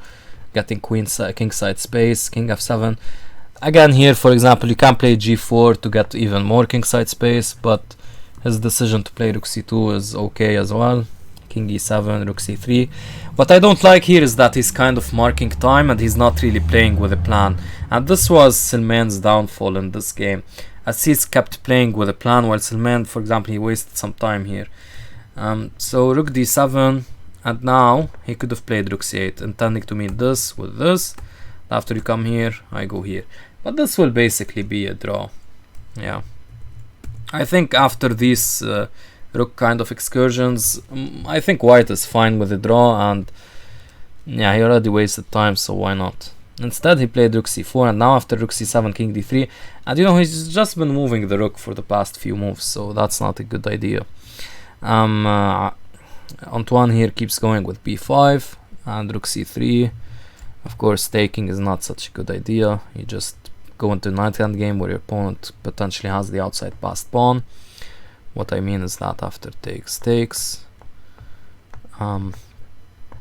getting kingside space, king f7. Again here, for example, you can play g4 to get even more kingside space, but his decision to play rook c2 is okay as well. King e7, rook c3. What I don't like here is that he's kind of marking time and he's not really playing with a plan. And this was Salman's downfall in this game. Aziz kept playing with a plan, while Salman, for example, he wasted some time here. So rook d7, and now he could have played rook c8, intending to meet this with this. After you come here, I go here. But this will basically be a draw. Yeah. I think after these rook kind of excursions, I think white is fine with a draw, and yeah, he already wasted time, so why not? Instead he played rook c4, and now after rook c7, king d3, and you know, he's just been moving the rook for the past few moves, so that's not a good idea. Antoine here keeps going with b5 and rook c3. Of course, taking is not such a good idea. You just go into knight hand game where your opponent potentially has the outside passed pawn. What I mean is that after takes,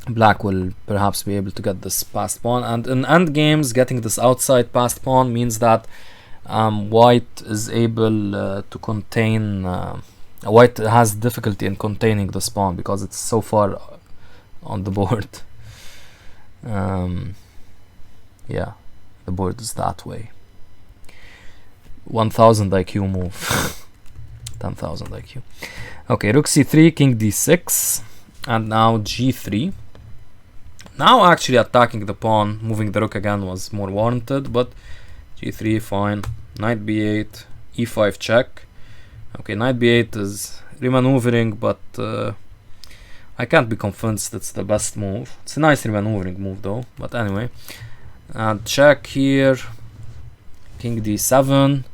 black will perhaps be able to get this passed pawn, and in end games getting this outside passed pawn means that white is able to contain, white has difficulty in containing this pawn because it's so far on the board. Yeah, the board is that way. 1000 IQ move. 10,000 IQ. Okay, rook c3, king d6, and now g3. Now actually attacking the pawn, moving the rook again was more warranted, but g3 fine. Knight b8, e5 check. Okay, knight b8 is remaneuvering, but I can't be convinced it's the best move. It's a nice remaneuvering move though, but anyway. And check here, king d7,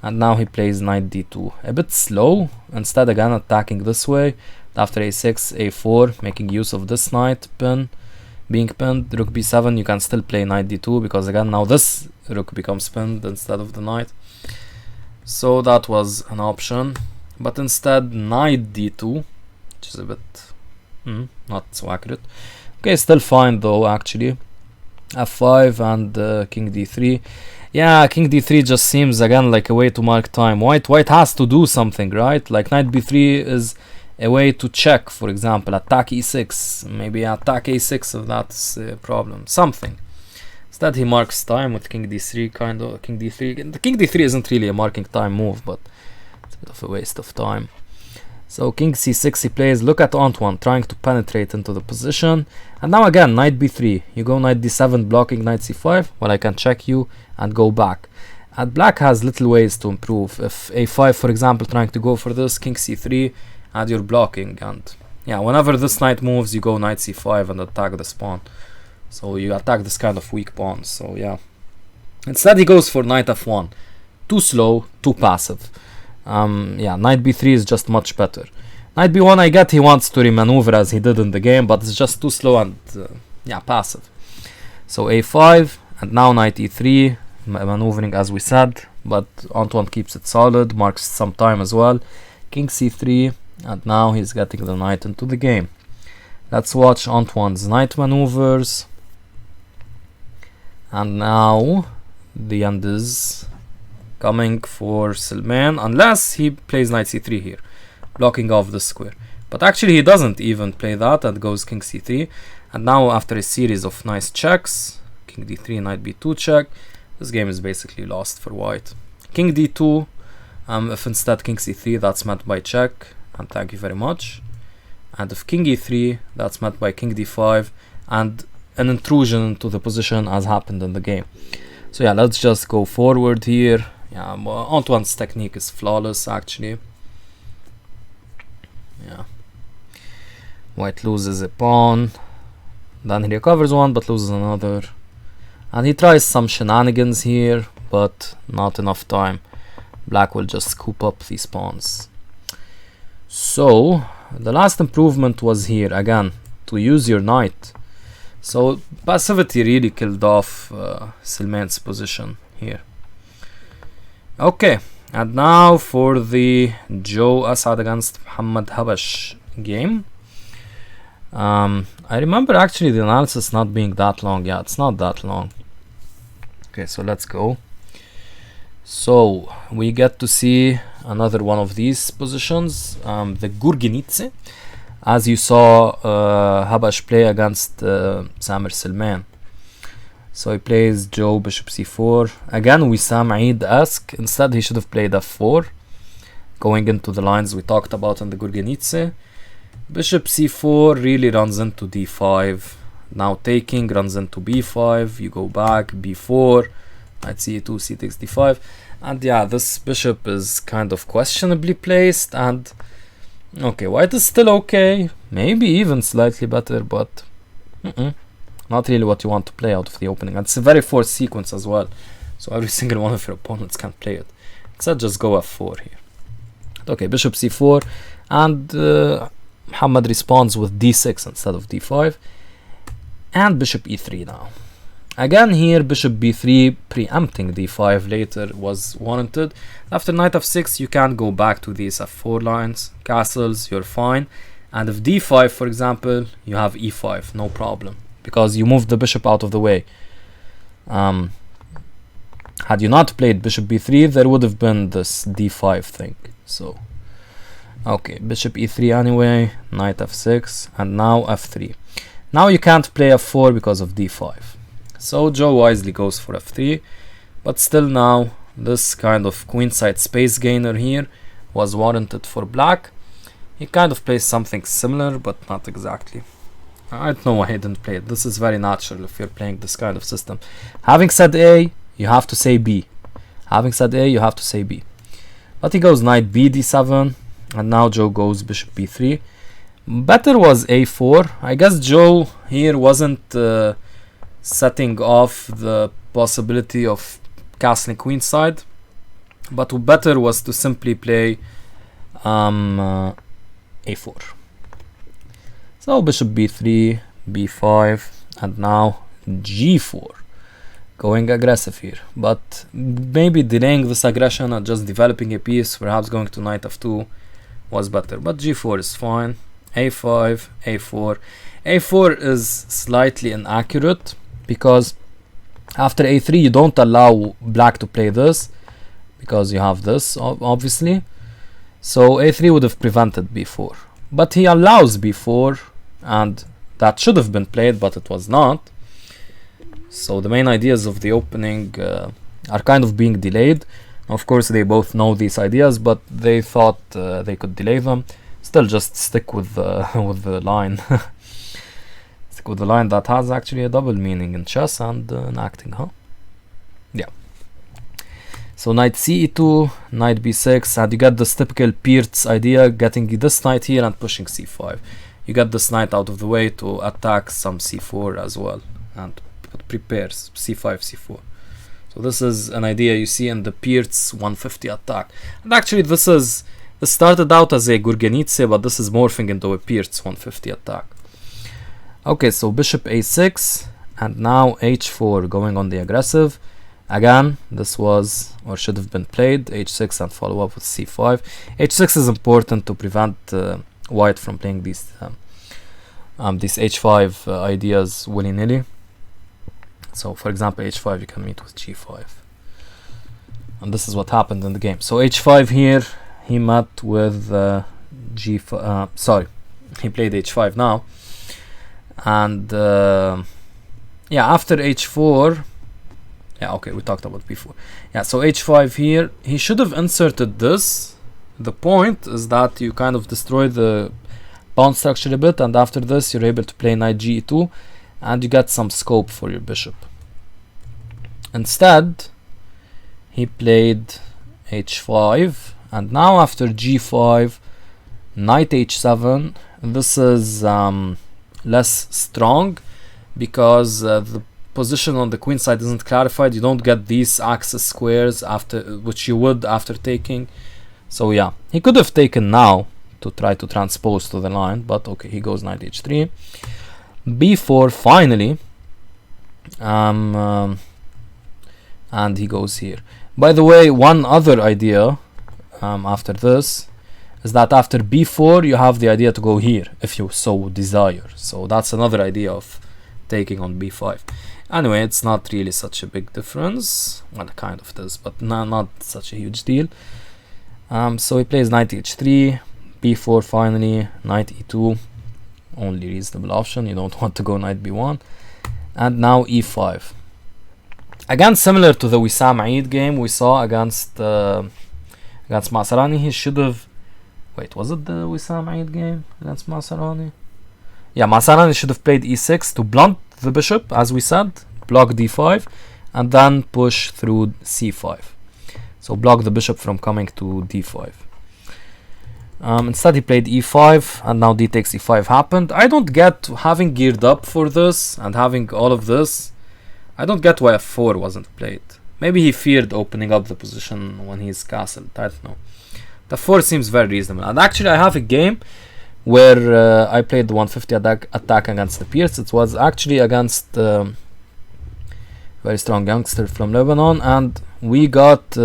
and now he plays knight d2. A bit slow, instead again attacking this way. After a6, a4, making use of this knight pin, being pinned. Rook b7, you can still play knight d2, because again now this rook becomes pinned instead of the knight. So that was an option, but instead knight d2, which is a bit not so accurate. Okay, still fine though actually. f5 and king d3. Yeah, king d3 just seems again like a way to mark time. White has to do something, right? Like knight b3 is a way to check, for example, attack e6, maybe attack a6 if that's a problem, something. Instead he marks time with king d3, kind of. King d3, the king d3 isn't really a marking time move, but it's a bit of a waste of time. So king c6 he plays. Look at Antoine trying to penetrate into the position. And now again, knight b3. You go knight d7 blocking knight c5. Well, I can check you and go back. And black has little ways to improve. If a5, for example, trying to go for this, king c3, and you're blocking. And yeah, whenever this knight moves, you go knight c5 and attack the pawn. So you attack this kind of weak pawn. So yeah. Instead, he goes for knight f1. Too slow, too passive. Yeah, knight b3 is just much better. Knight b1, I get he wants to remaneuver as he did in the game, but it's just too slow and yeah, passive. So a5, and now knight e3, maneuvering as we said, but Antoine keeps it solid, marks some time as well. King c3, and now he's getting the knight into the game. Let's watch Antoine's knight maneuvers. And now the end is coming for Silman, unless he plays knight c3 here, blocking off the square. But actually he doesn't even play that and goes king c3. And now after a series of nice checks, king d3, knight b2 check, this game is basically lost for white. King d2, if instead king c3, that's met by check, and thank you very much. And if king e3, that's met by king d5, and an intrusion into the position as happened in the game. So yeah, let's just go forward here. Yeah, Antoine's technique is flawless actually. Yeah. White loses a pawn. Then he recovers one but loses another. And he tries some shenanigans here, but not enough time. Black will just scoop up these pawns. So the last improvement was here again, to use your knight. So passivity really killed off Silman's position here. Okay, and now for the Joe Asad against Muhammad Habash game. I remember actually the analysis not being that long. Yeah, it's not that long. Okay, so let's go. So we get to see another one of these positions, the Gurgenidze, as you saw Habash play against Samer Silman. So he plays Joe bishop c4. Again, Wissam Eid-esque. Instead, he should have played f4, going into the lines we talked about in the Gurgenidze. Bishop c4 really runs into d5. Now taking runs into b5. You go back, b4, knight c2, c takes d5. And yeah, this bishop is kind of questionably placed. And okay, white is still okay. Maybe even slightly better, but not really what you want to play out of the opening. And it's a very forced sequence as well, so every single one of your opponents can play it. Instead, just go f4 here. Okay, bishop c4, and Muhammad responds with d6 instead of d5, and bishop e3 now. Again here, bishop b3 preempting d5 later was warranted. After knight f6, you can't go back to these f4 lines, castles, you're fine. And if d5, for example, you have e5, no problem, because you moved the bishop out of the way. Had you not played bishop b3, there would have been this d5 thing. So, okay, bishop e3 anyway, knight f6, and now f3. Now you can't play f4 because of d5. So Joe wisely goes for f3, but still now this kind of queenside space gainer here was warranted for black. He kind of plays something similar, but not exactly. I don't know why he didn't play it. This is very natural if you're playing this kind of system. Having said A, you have to say B. Having said A, you have to say B. But he goes knight b d7, and now Joe goes bishop b3. Better was a4. I guess Joe here wasn't setting off the possibility of castling queenside, but better was to simply play a4. So bishop b3, b5, and now g4. Going aggressive here, but maybe delaying this aggression and just developing a piece, perhaps going to knight f2 was better, but g4 is fine. a5, a4. a4 is slightly inaccurate because after a3 you don't allow black to play this because you have this obviously, so a3 would have prevented b4, but he allows b4, and that should have been played, but it was not. So the main ideas of the opening are kind of being delayed. Of course they both know these ideas, but they thought they could delay them. still just stick with the with the line. Stick with the line that has actually a double meaning in chess and in acting, huh? Yeah. So knight c2, knight b6, and you get this typical Peertz idea, getting this knight here and pushing c5. You get this knight out of the way to attack some c4 as well, and prepares c5, c4. So this is an idea you see in the Peertz 150 attack. And actually this started out as a Gurgenidze, but this is morphing into a Peertz 150 attack. Okay, so bishop a6, and now h4 going on the aggressive. Again, this was, or should have been played, h6 and follow up with c5. h6 is important to prevent white from playing these h5 ideas willy-nilly. So for example, h5 you can meet with g5. And this is what happened in the game. So h5 here, he met with g5, sorry, he played h5 now. And yeah, after h4, yeah, okay, we talked about b4. Yeah, so h5 here, he should have inserted this. The point is that you kind of destroy the pawn structure a bit, and after this you're able to play knight g2, and you get some scope for your bishop. Instead, he played h5, and now after g5, knight h7. This is less strong because the position on the queen side isn't clarified. You don't get these axis squares after, which you would after taking. So yeah, he could have taken now to try to transpose to the line, but okay, he goes knight h3, b4 finally, and he goes here. By the way, one other idea after this is that after b4 you have the idea to go here if you so desire. So that's another idea of taking on b5. Anyway, it's not really such a big difference. Well, kind of it is, but not such a huge deal. So he plays knight h3, b4 finally, knight e2, only reasonable option. You don't want to go knight b1, and now e5. Again, similar to the Wissam Eid game we saw against Masarani. He should have. Wait, was it the Wissam Eid game against Masarani? Yeah, Masarani should have played e6 to blunt the bishop, as we said, block d5, and then push through c5. So block the bishop from coming to d5. Instead he played e5, and now d takes e5 happened. I don't get, having geared up for this and having all of this, I don't get why f4 wasn't played. Maybe he feared opening up the position when he's castled, I don't know. The 4 seems very reasonable. And actually I have a game where I played the 150 attack against the Peertz. It was actually against a very strong youngster from Lebanon, and we got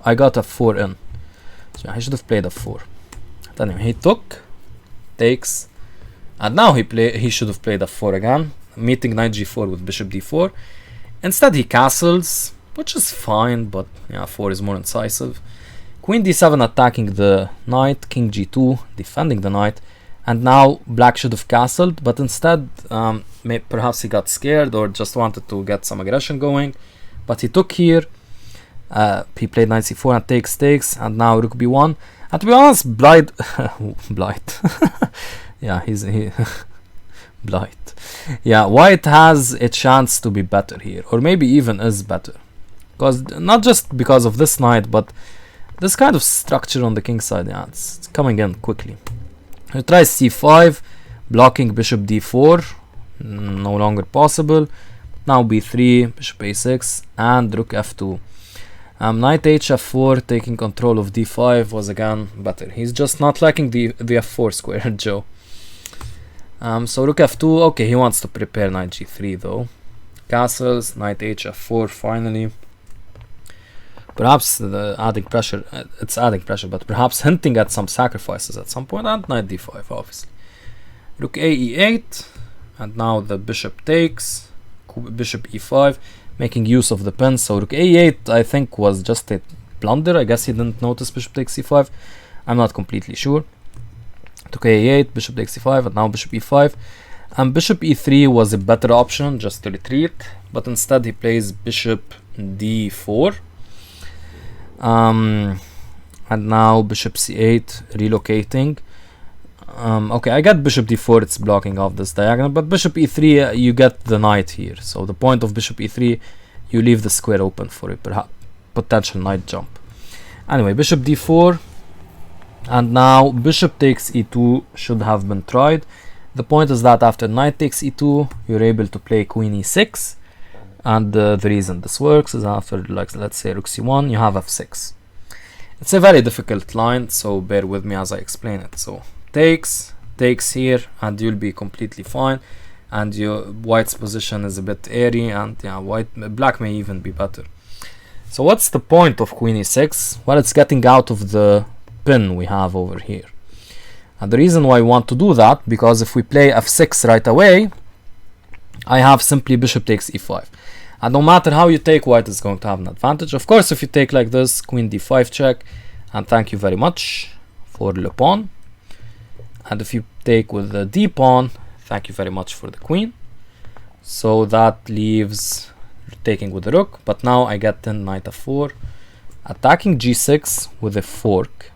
I got a 4 in. So I should have played a 4. But anyway, he took, takes, and now he should have played a 4 again, meeting knight g4 with bishop d4. Instead he castles, which is fine, but yeah, 4 is more incisive. Queen d7 attacking the knight, king g2 defending the knight, and now black should have castled, but instead perhaps he got scared or just wanted to get some aggression going, but he took here. He played knight c4 and takes, and now rook b1. And to be honest, Blight yeah, Blight. Yeah, white has a chance to be better here, or maybe even is better, because not just because of this knight, but this kind of structure on the king side. Yeah, it's coming in quickly. He tries c5, blocking bishop d4, no longer possible. Now b3, bishop a6, and rook f2. Knight hf4 taking control of d5 was again better. He's just not liking the f4 square, Joe. So rook f2, okay, he wants to prepare knight g3 though. Castles, knight hf4 finally. Perhaps adding pressure, it's adding pressure, but perhaps hinting at some sacrifices at some point, and knight d5 obviously. Rook a e8, and now the bishop takes, bishop e5, making use of the pin. So rook a8 I think was just a blunder. I guess he didn't notice bishop takes c5. I'm not completely sure. Took a8, bishop takes c5, and now bishop e5. And bishop e3 was a better option, just to retreat, but instead he plays bishop d4. And now bishop c8, relocating. Okay, I got bishop d4, it's blocking off this diagonal, but bishop e3, you get the knight here. So the point of bishop e3, you leave the square open for a potential knight jump. Anyway, bishop d4, and now bishop takes e2 should have been tried. The point is that after knight takes e2, you're able to play queen e6, and the reason this works is after, like, let's say rook c1, you have f6. It's a very difficult line, so bear with me as I explain it. So takes here, and you'll be completely fine, and your white's position is a bit airy, and yeah, black may even be better. So what's the point of queen e6? Well, it's getting out of the pin we have over here. And the reason why I want to do that, because if we play f6 right away, I have simply bishop takes e5. And no matter how you take, white is going to have an advantage. Of course, if you take like this, queen d5 check, and thank you very much for le pawn. And if you take with the d pawn, thank you very much for the queen. So that leaves taking with the rook, but now I get in knight f4, attacking g6 with a fork.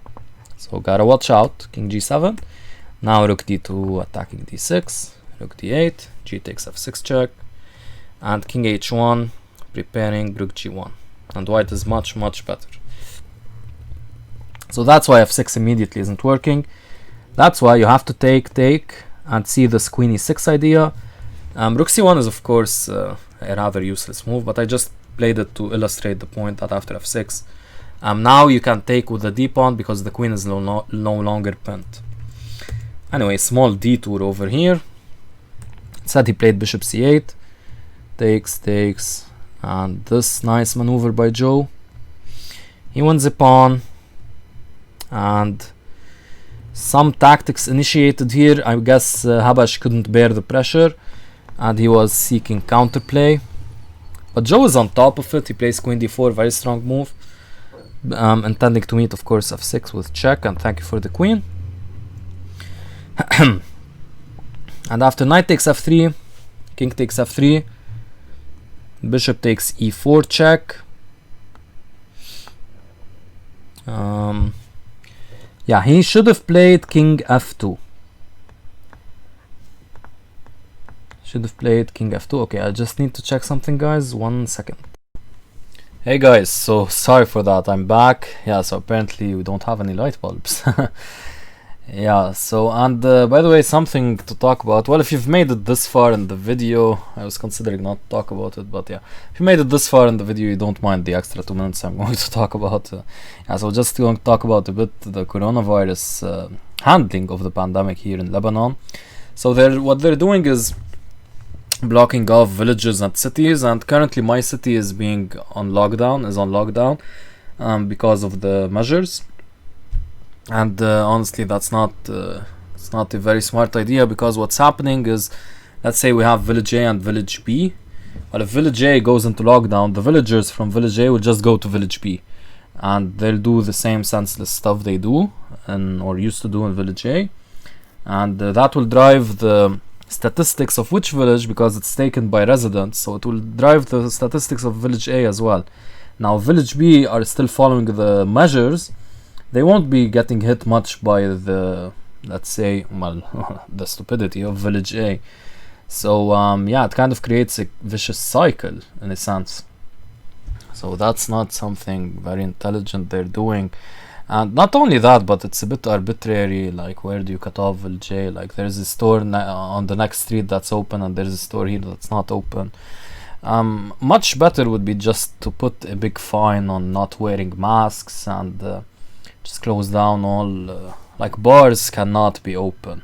So gotta watch out, king g7. Now rook d2 attacking d6, rook d8, g takes f6 check, and king h1 preparing rook g1. And white is much better. So that's why f6 immediately isn't working. That's why you have to take and see this queen e6 idea. Rook c1 is of course a rather useless move, but I just played it to illustrate the point that after f6, now you can take with the d pawn because the queen is no longer pinned. Anyway, small detour over here. Instead he played bishop c8, takes, and this nice maneuver by Joe. He wins a pawn, and some tactics initiated here. I guess Habash couldn't bear the pressure, and he was seeking counterplay. But Joe is on top of it. He plays queen d4, very strong move. Intending to meet, of course, f6 with check, and thank you for the queen. And after knight takes f3, king takes f3, bishop takes e4 check. Yeah, he should have played king f2. Okay, I just need to check something, guys. 1 second. Hey guys, so sorry for that, I'm back. Yeah, so apparently we don't have any light bulbs. Yeah, so, and by the way, something to talk about. Well, if you've made it this far in the video, I was considering not to talk about it, but yeah, if you made it this far in the video, you don't mind the extra 2 minutes I'm going to talk about. Yeah, so just going to talk about a bit the coronavirus handling of the pandemic here in Lebanon. So what they're doing is blocking off villages and cities, and currently my city is on lockdown because of the measures. And honestly, that's not it's not a very smart idea, because what's happening is, let's say we have village A and village B. Well, if village A goes into lockdown, the villagers from village A will just go to village B, and they'll do the same senseless stuff they do or used to do in village A, and that will drive the statistics of which village, because it's taken by residents, so it will drive the statistics of village A as well. Now village B are still following the measures. They won't be getting hit much by the, let's say, well, the stupidity of village A. So yeah, it kind of creates a vicious cycle in a sense. So that's not something very intelligent they're doing. And not only that, but it's a bit arbitrary, like where do you cut off village A? Like there's a store on the next street that's open, and there's a store here that's not open. Much better would be just to put a big fine on not wearing masks, and just close down all, like bars cannot be open.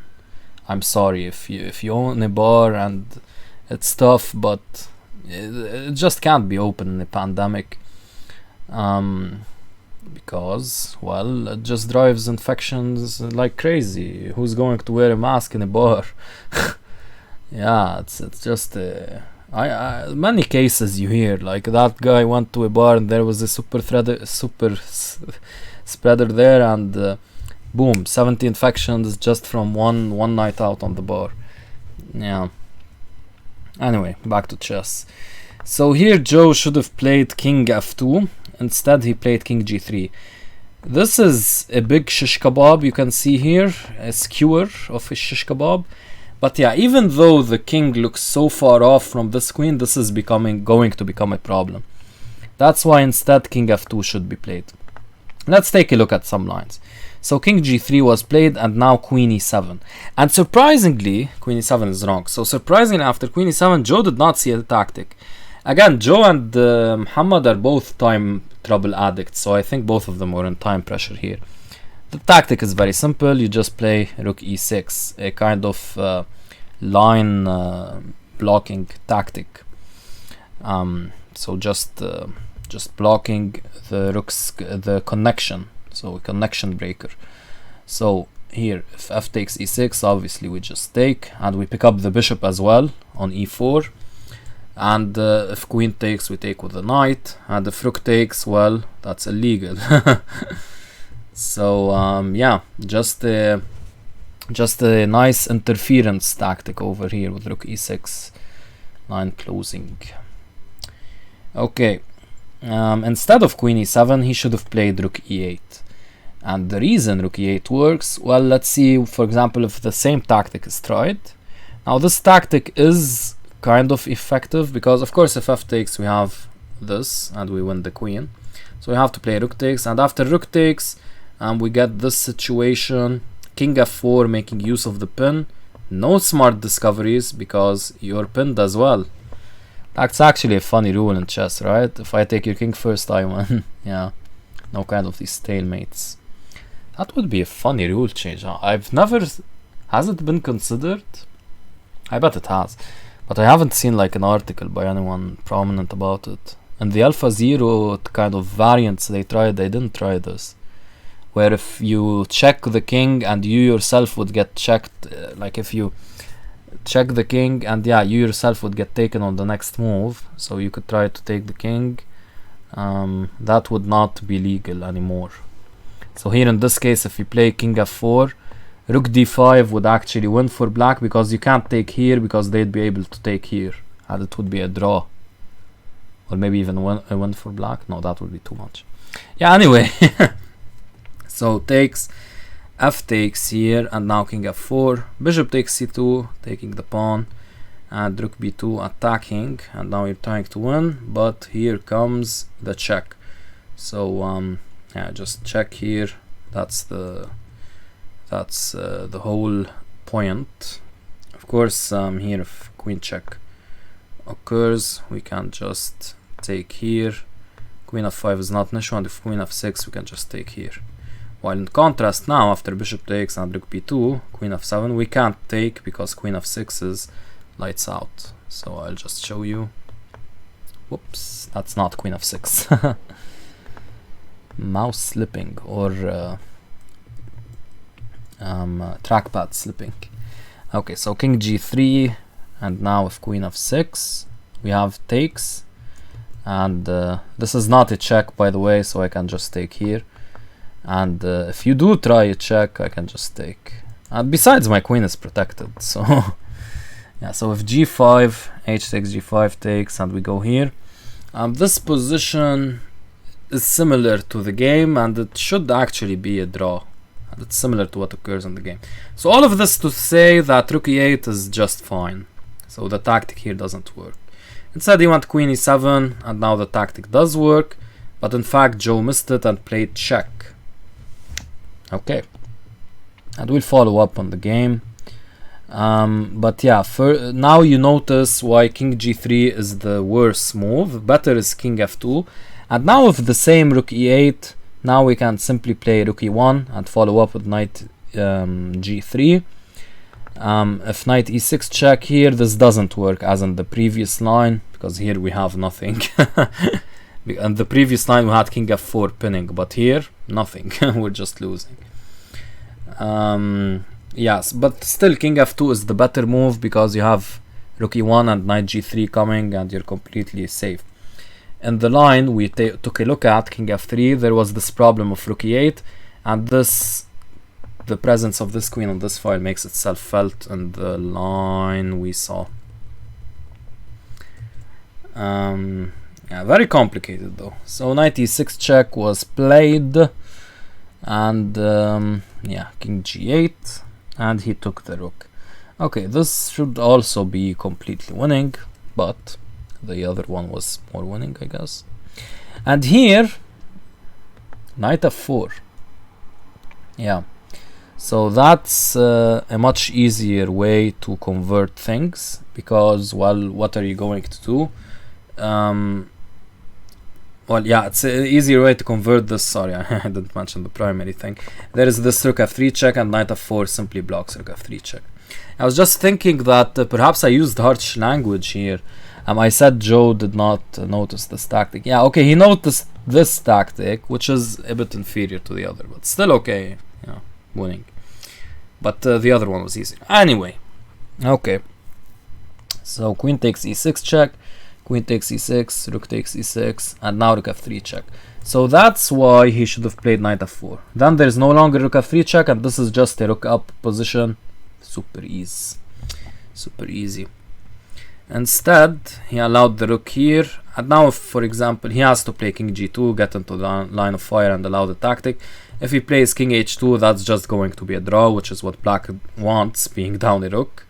I'm sorry if you own a bar and it's tough, but it just can't be open in a pandemic. Because, well, it just drives infections like crazy. Who's going to wear a mask in a bar? Yeah, it's just many cases you hear, like that guy went to a bar and there was a super spreader there, and boom, 70 infections just from one night out on the bar. Yeah. Anyway, back to chess. So here Joe should have played king f2. Instead he played king g3. This is a big shish kebab, you can see here, a skewer of a shish kebab. But yeah, even though the king looks so far off from this queen, this is going to become a problem. That's why instead king f2 should be played. Let's take a look at some lines. So king g3 was played, and now queen e7. And surprisingly, queen e7 is wrong. So surprisingly, after queen e7, Joe did not see a tactic. Again, Joe and Muhammad are both time trouble addicts, so I think both of them were in time pressure here. The tactic is very simple. You just play rook e6, a kind of line blocking tactic. So just blocking the rook's the connection, so a connection breaker. So here, if f takes e6, obviously we just take, and we pick up the bishop as well on e4. And if queen takes, we take with the knight, and if rook takes, well, that's illegal. So yeah, just a nice interference tactic over here with rook e6, line closing. Okay, instead of queen e7, he should have played rook e8. And the reason rook e8 works, well, let's see, for example, if the same tactic is tried. Now this tactic is kind of effective because, of course, if f takes, we have this and we win the queen. So we have to play rook takes, and after rook takes, we get this situation, king f4, making use of the pin. No smart discoveries because you're pinned as well. That's actually a funny rule in chess, right? If I take your king first, I win. Yeah, no kind of these stalemates. That would be a funny rule change. I've never... Has it been considered? I bet it has. But I haven't seen like an article by anyone prominent about it. In the Alpha Zero kind of variants they didn't try this. Where if you check the king and you yourself would get checked, like if you check the king and yeah, you yourself would get taken on the next move, so you could try to take the king, that would not be legal anymore. So here in this case, if you play king f4, rook d5 would actually win for black because you can't take here because they'd be able to take here, and it would be a draw. Or maybe even a win for black. No, that would be too much. Yeah, anyway. So takes, f takes here, and now king f4, bishop takes c2, taking the pawn, and rook b2 attacking, and now you're trying to win, but here comes the check. So yeah, just check here. That's the whole point. Of course, here if queen check occurs, we can just take here. Queen f5 is not an issue, and if queen f6, we can just take here. While in contrast now, after bishop takes and rook b2, queen f7, we can't take because queen f6 is lights out. So I'll just show you. Whoops, that's not queen f6. Mouse slipping, or trackpad slipping. Okay, so king g3, and now if queen f6, we have takes, and this is not a check, by the way, so I can just take here. And if you do try a check, I can just take. And besides, my queen is protected, so yeah. So if g5, h takes, g5 takes, and we go here, this position is similar to the game, and it should actually be a draw. And it's similar to what occurs in the game. So all of this to say that rook e8 is just fine. So the tactic here doesn't work. Instead, he went queen e7, and now the tactic does work. But in fact, Joe missed it and played check. Okay, and we'll follow up on the game. But yeah, now you notice why king g3 is the worst move. Better is king f2. And now with the same rook e8, now we can simply play rook e1 and follow up with knight g3. If knight e6 check here, this doesn't work as in the previous line, because here we have nothing. And the previous line we had king f4 pinning, but here nothing. We're just losing. Yes, but still king f2 is the better move because you have rook e1 and knight g3 coming, and you're completely safe. In the line we took a look at king f3, there was this problem of rook e8, and the presence of this queen on this file makes itself felt in the line we saw. Yeah, very complicated though. So knight e6 check was played, and yeah, king g8, and he took the rook. Okay, this should also be completely winning, but the other one was more winning, I guess. And here, knight f4. Yeah, so that's a much easier way to convert things, because, well, what are you going to do? Well, yeah, it's an easier way to convert this. Sorry, I didn't mention the primary thing. There is this rook f3 check, and knight f4 simply blocks rook f3 check. I was just thinking that perhaps I used harsh language here. I said Joe did not notice this tactic. Yeah, okay, he noticed this tactic, which is a bit inferior to the other, but still okay, yeah, winning. But the other one was easier. Anyway, okay. So queen takes e6 check, queen takes e6, rook takes e6, and now rook f3 check. So that's why he should have played knight f4. Then there's no longer rook f3 check, and this is just a rook up position. Super easy. Super easy. Instead, he allowed the rook here, and now if, for example, he has to play king g2, get into the line of fire and allow the tactic. If he plays king h2, that's just going to be a draw, which is what black wants, being down a rook.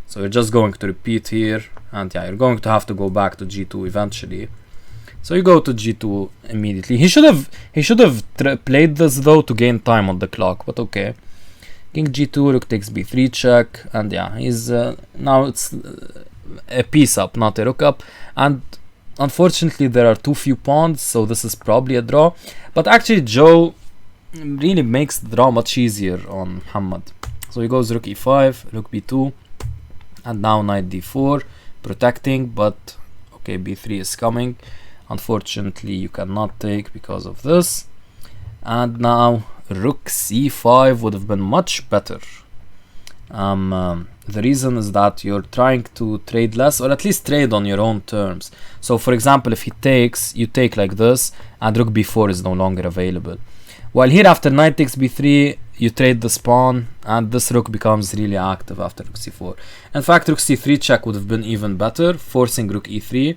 So you're just going to repeat here, and yeah, you're going to have to go back to g2 eventually. So you go to g2 immediately. He should have played this though to gain time on the clock, but okay. King g2, rook takes b3 check, and yeah, he's now it's a piece up, not a rook up, and unfortunately there are too few pawns, so this is probably a draw. But actually Joe really makes the draw much easier on Muhammad. So he goes rook e5, rook b2, and now knight d4, protecting, but okay, b3 is coming. Unfortunately you cannot take because of this, and now rook c5 would have been much better. The reason is that you're trying to trade less, or at least trade on your own terms. So for example, if he takes, you take like this, and rook b4 is no longer available. While here after knight takes b3, you trade this pawn, and this rook becomes really active after rook c4. In fact, rook c3 check would have been even better, forcing rook e3,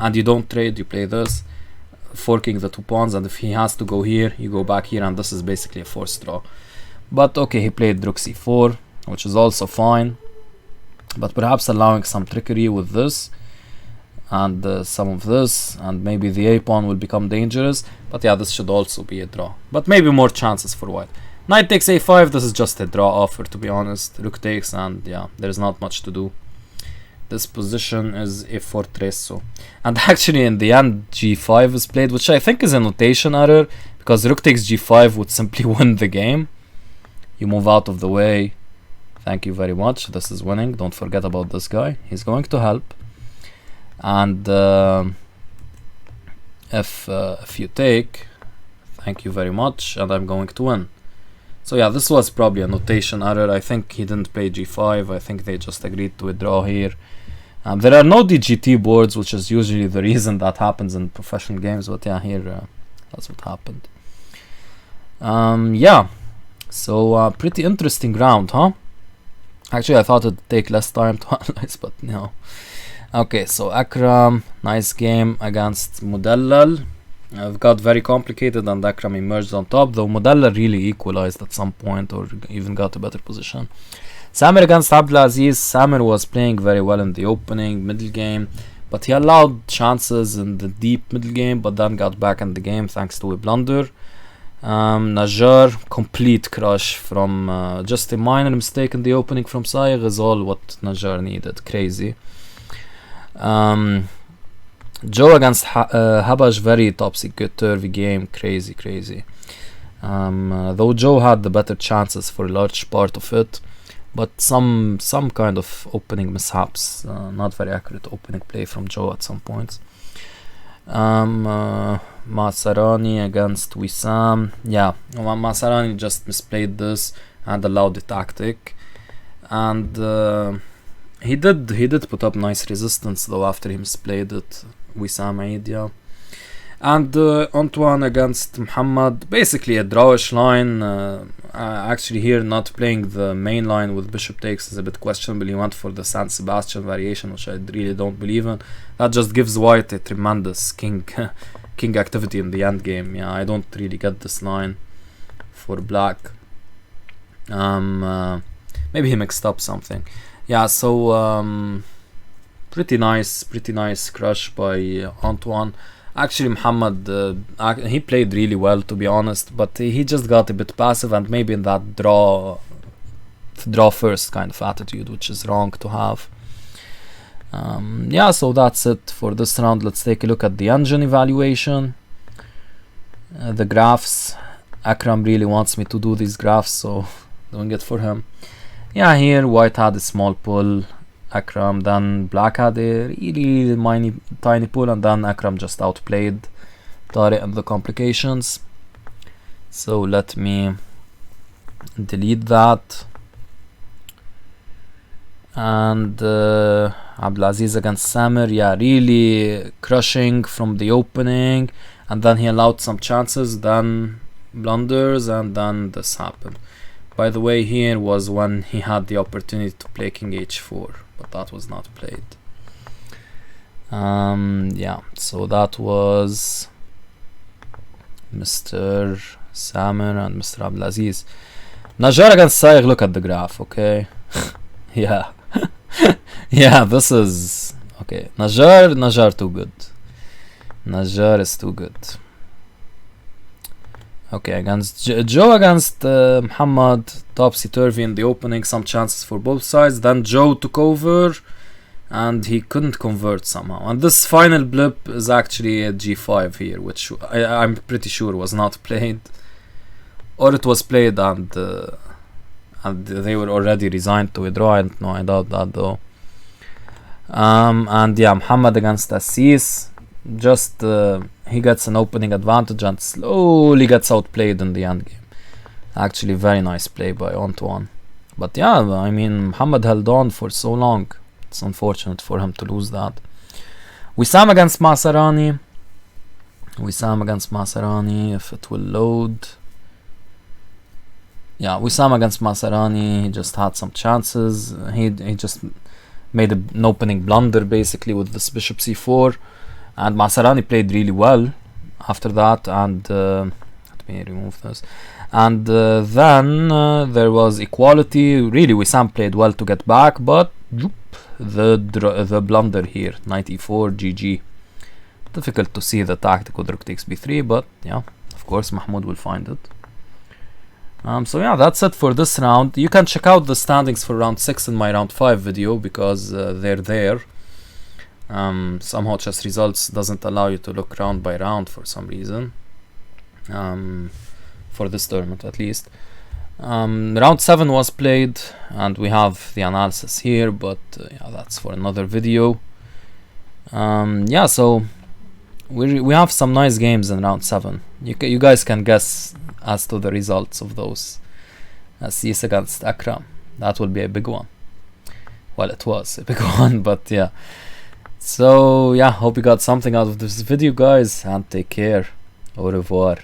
and you don't trade, you play this, forking the two pawns, and if he has to go here, you go back here, and this is basically a forced draw. But okay, he played rook c4, which is also fine, but perhaps allowing some trickery with this and some of this, and maybe the a pawn will become dangerous. But yeah, this should also be a draw, but maybe more chances for white. Knight takes a5, this is just a draw offer, to be honest. Rook takes, and yeah, there's not much to do. This position is a fortresso, and actually in the end g5 is played, which I think is a notation error, because rook takes g5 would simply win the game. You move out of the way, thank you very much, this is winning, don't forget about this guy, he's going to help. And if you take, thank you very much, and I'm going to win. So yeah, this was probably a notation error. I think he didn't play g5, I think they just agreed to a draw here. There are no DGT boards, which is usually the reason that happens in professional games, but yeah, here that's what happened. Yeah, so pretty interesting round, huh? Actually, I thought it'd take less time to analyze, but no. Okay, so Akram, nice game against Mudallal. It got very complicated and Akram emerged on top, though Mudallal really equalized at some point or even got a better position. Samir against Abdulaziz. Samir was playing very well in the opening, middle game, but he allowed chances in the deep middle game, but then got back in the game thanks to a blunder. Najjar, complete crush from just a minor mistake in the opening from Saïg is all what Najjar needed. Crazy. Joe against Habaj, very topsy-turvy game, crazy. Though Joe had the better chances for a large part of it, but some kind of opening mishaps, not very accurate opening play from Joe at some points. Masarani against Wissam. Yeah, Masarani just misplayed this and allowed the tactic, and he did put up nice resistance though after he misplayed it. Wissam Aid, yeah. And Antoine against Muhammad, basically a drawish line. Actually here not playing the main line with bishop takes is a bit questionable. He went for the San Sebastian variation, which I really don't believe in. That just gives white a tremendous king activity in the end game. Yeah, I don't really get this line for black. Maybe he mixed up something. Yeah, so pretty nice crush by Antoine. Actually, Muhammad, he played really well, to be honest, but he just got a bit passive, and maybe in that draw first kind of attitude, which is wrong to have. Yeah, so that's it for this round. Let's take a look at the engine evaluation. The graphs. Akram really wants me to do these graphs, so doing it for him. Yeah, here white had a small pull, Akram, then black had a really tiny pull, and then Akram just outplayed Tariq and the complications. So let me delete that. And Abdulaziz against Samir, yeah, really crushing from the opening, and then he allowed some chances, then blunders, and then this happened. By the way, here was when he had the opportunity to play king h4, but that was not played. Yeah, so that was Mr. Samir and Mr. Abdulaziz. Najjar against Saigh, look at the graph, okay? Yeah. Yeah, this is okay. Najjar too good. Najjar is too good. Okay, against Joe against Muhammad, topsy-turvy in the opening, some chances for both sides. Then Joe took over, and he couldn't convert somehow. And this final blip is actually a g5 here, which I'm pretty sure was not played, or it was played and they were already resigned to withdraw. I don't know. I doubt that though. And yeah, Muhammad against Assis, just he gets an opening advantage and slowly gets outplayed in the endgame. Actually, very nice play by Antoine. But yeah, I mean, Muhammad held on for so long. It's unfortunate for him to lose that. Wissam against Masarani. If it will load. Yeah, Wissam against Masarani, he just had some chances. He just made an opening blunder basically with this bishop c4, and Masarani played really well after that. And let me remove this. And then there was equality. Really, Wissam played well to get back, but the blunder here, knight e4, GG. Difficult to see the tactic with rook takes b3, but yeah, of course Mahmoud will find it. So yeah, that's it for this round. You can check out the standings for round 6 in my round 5 video, because they're there. Somehow Chess Results doesn't allow you to look round by round for some reason. For this tournament at least. Round 7 was played, and we have the analysis here, but yeah, that's for another video. Yeah, so we have some nice games in round 7. You guys can guess as to the results of those. Assis against Akram, that will be a big one. Well, it was a big one, but yeah. So yeah, hope you got something out of this video, guys, and take care. Au revoir.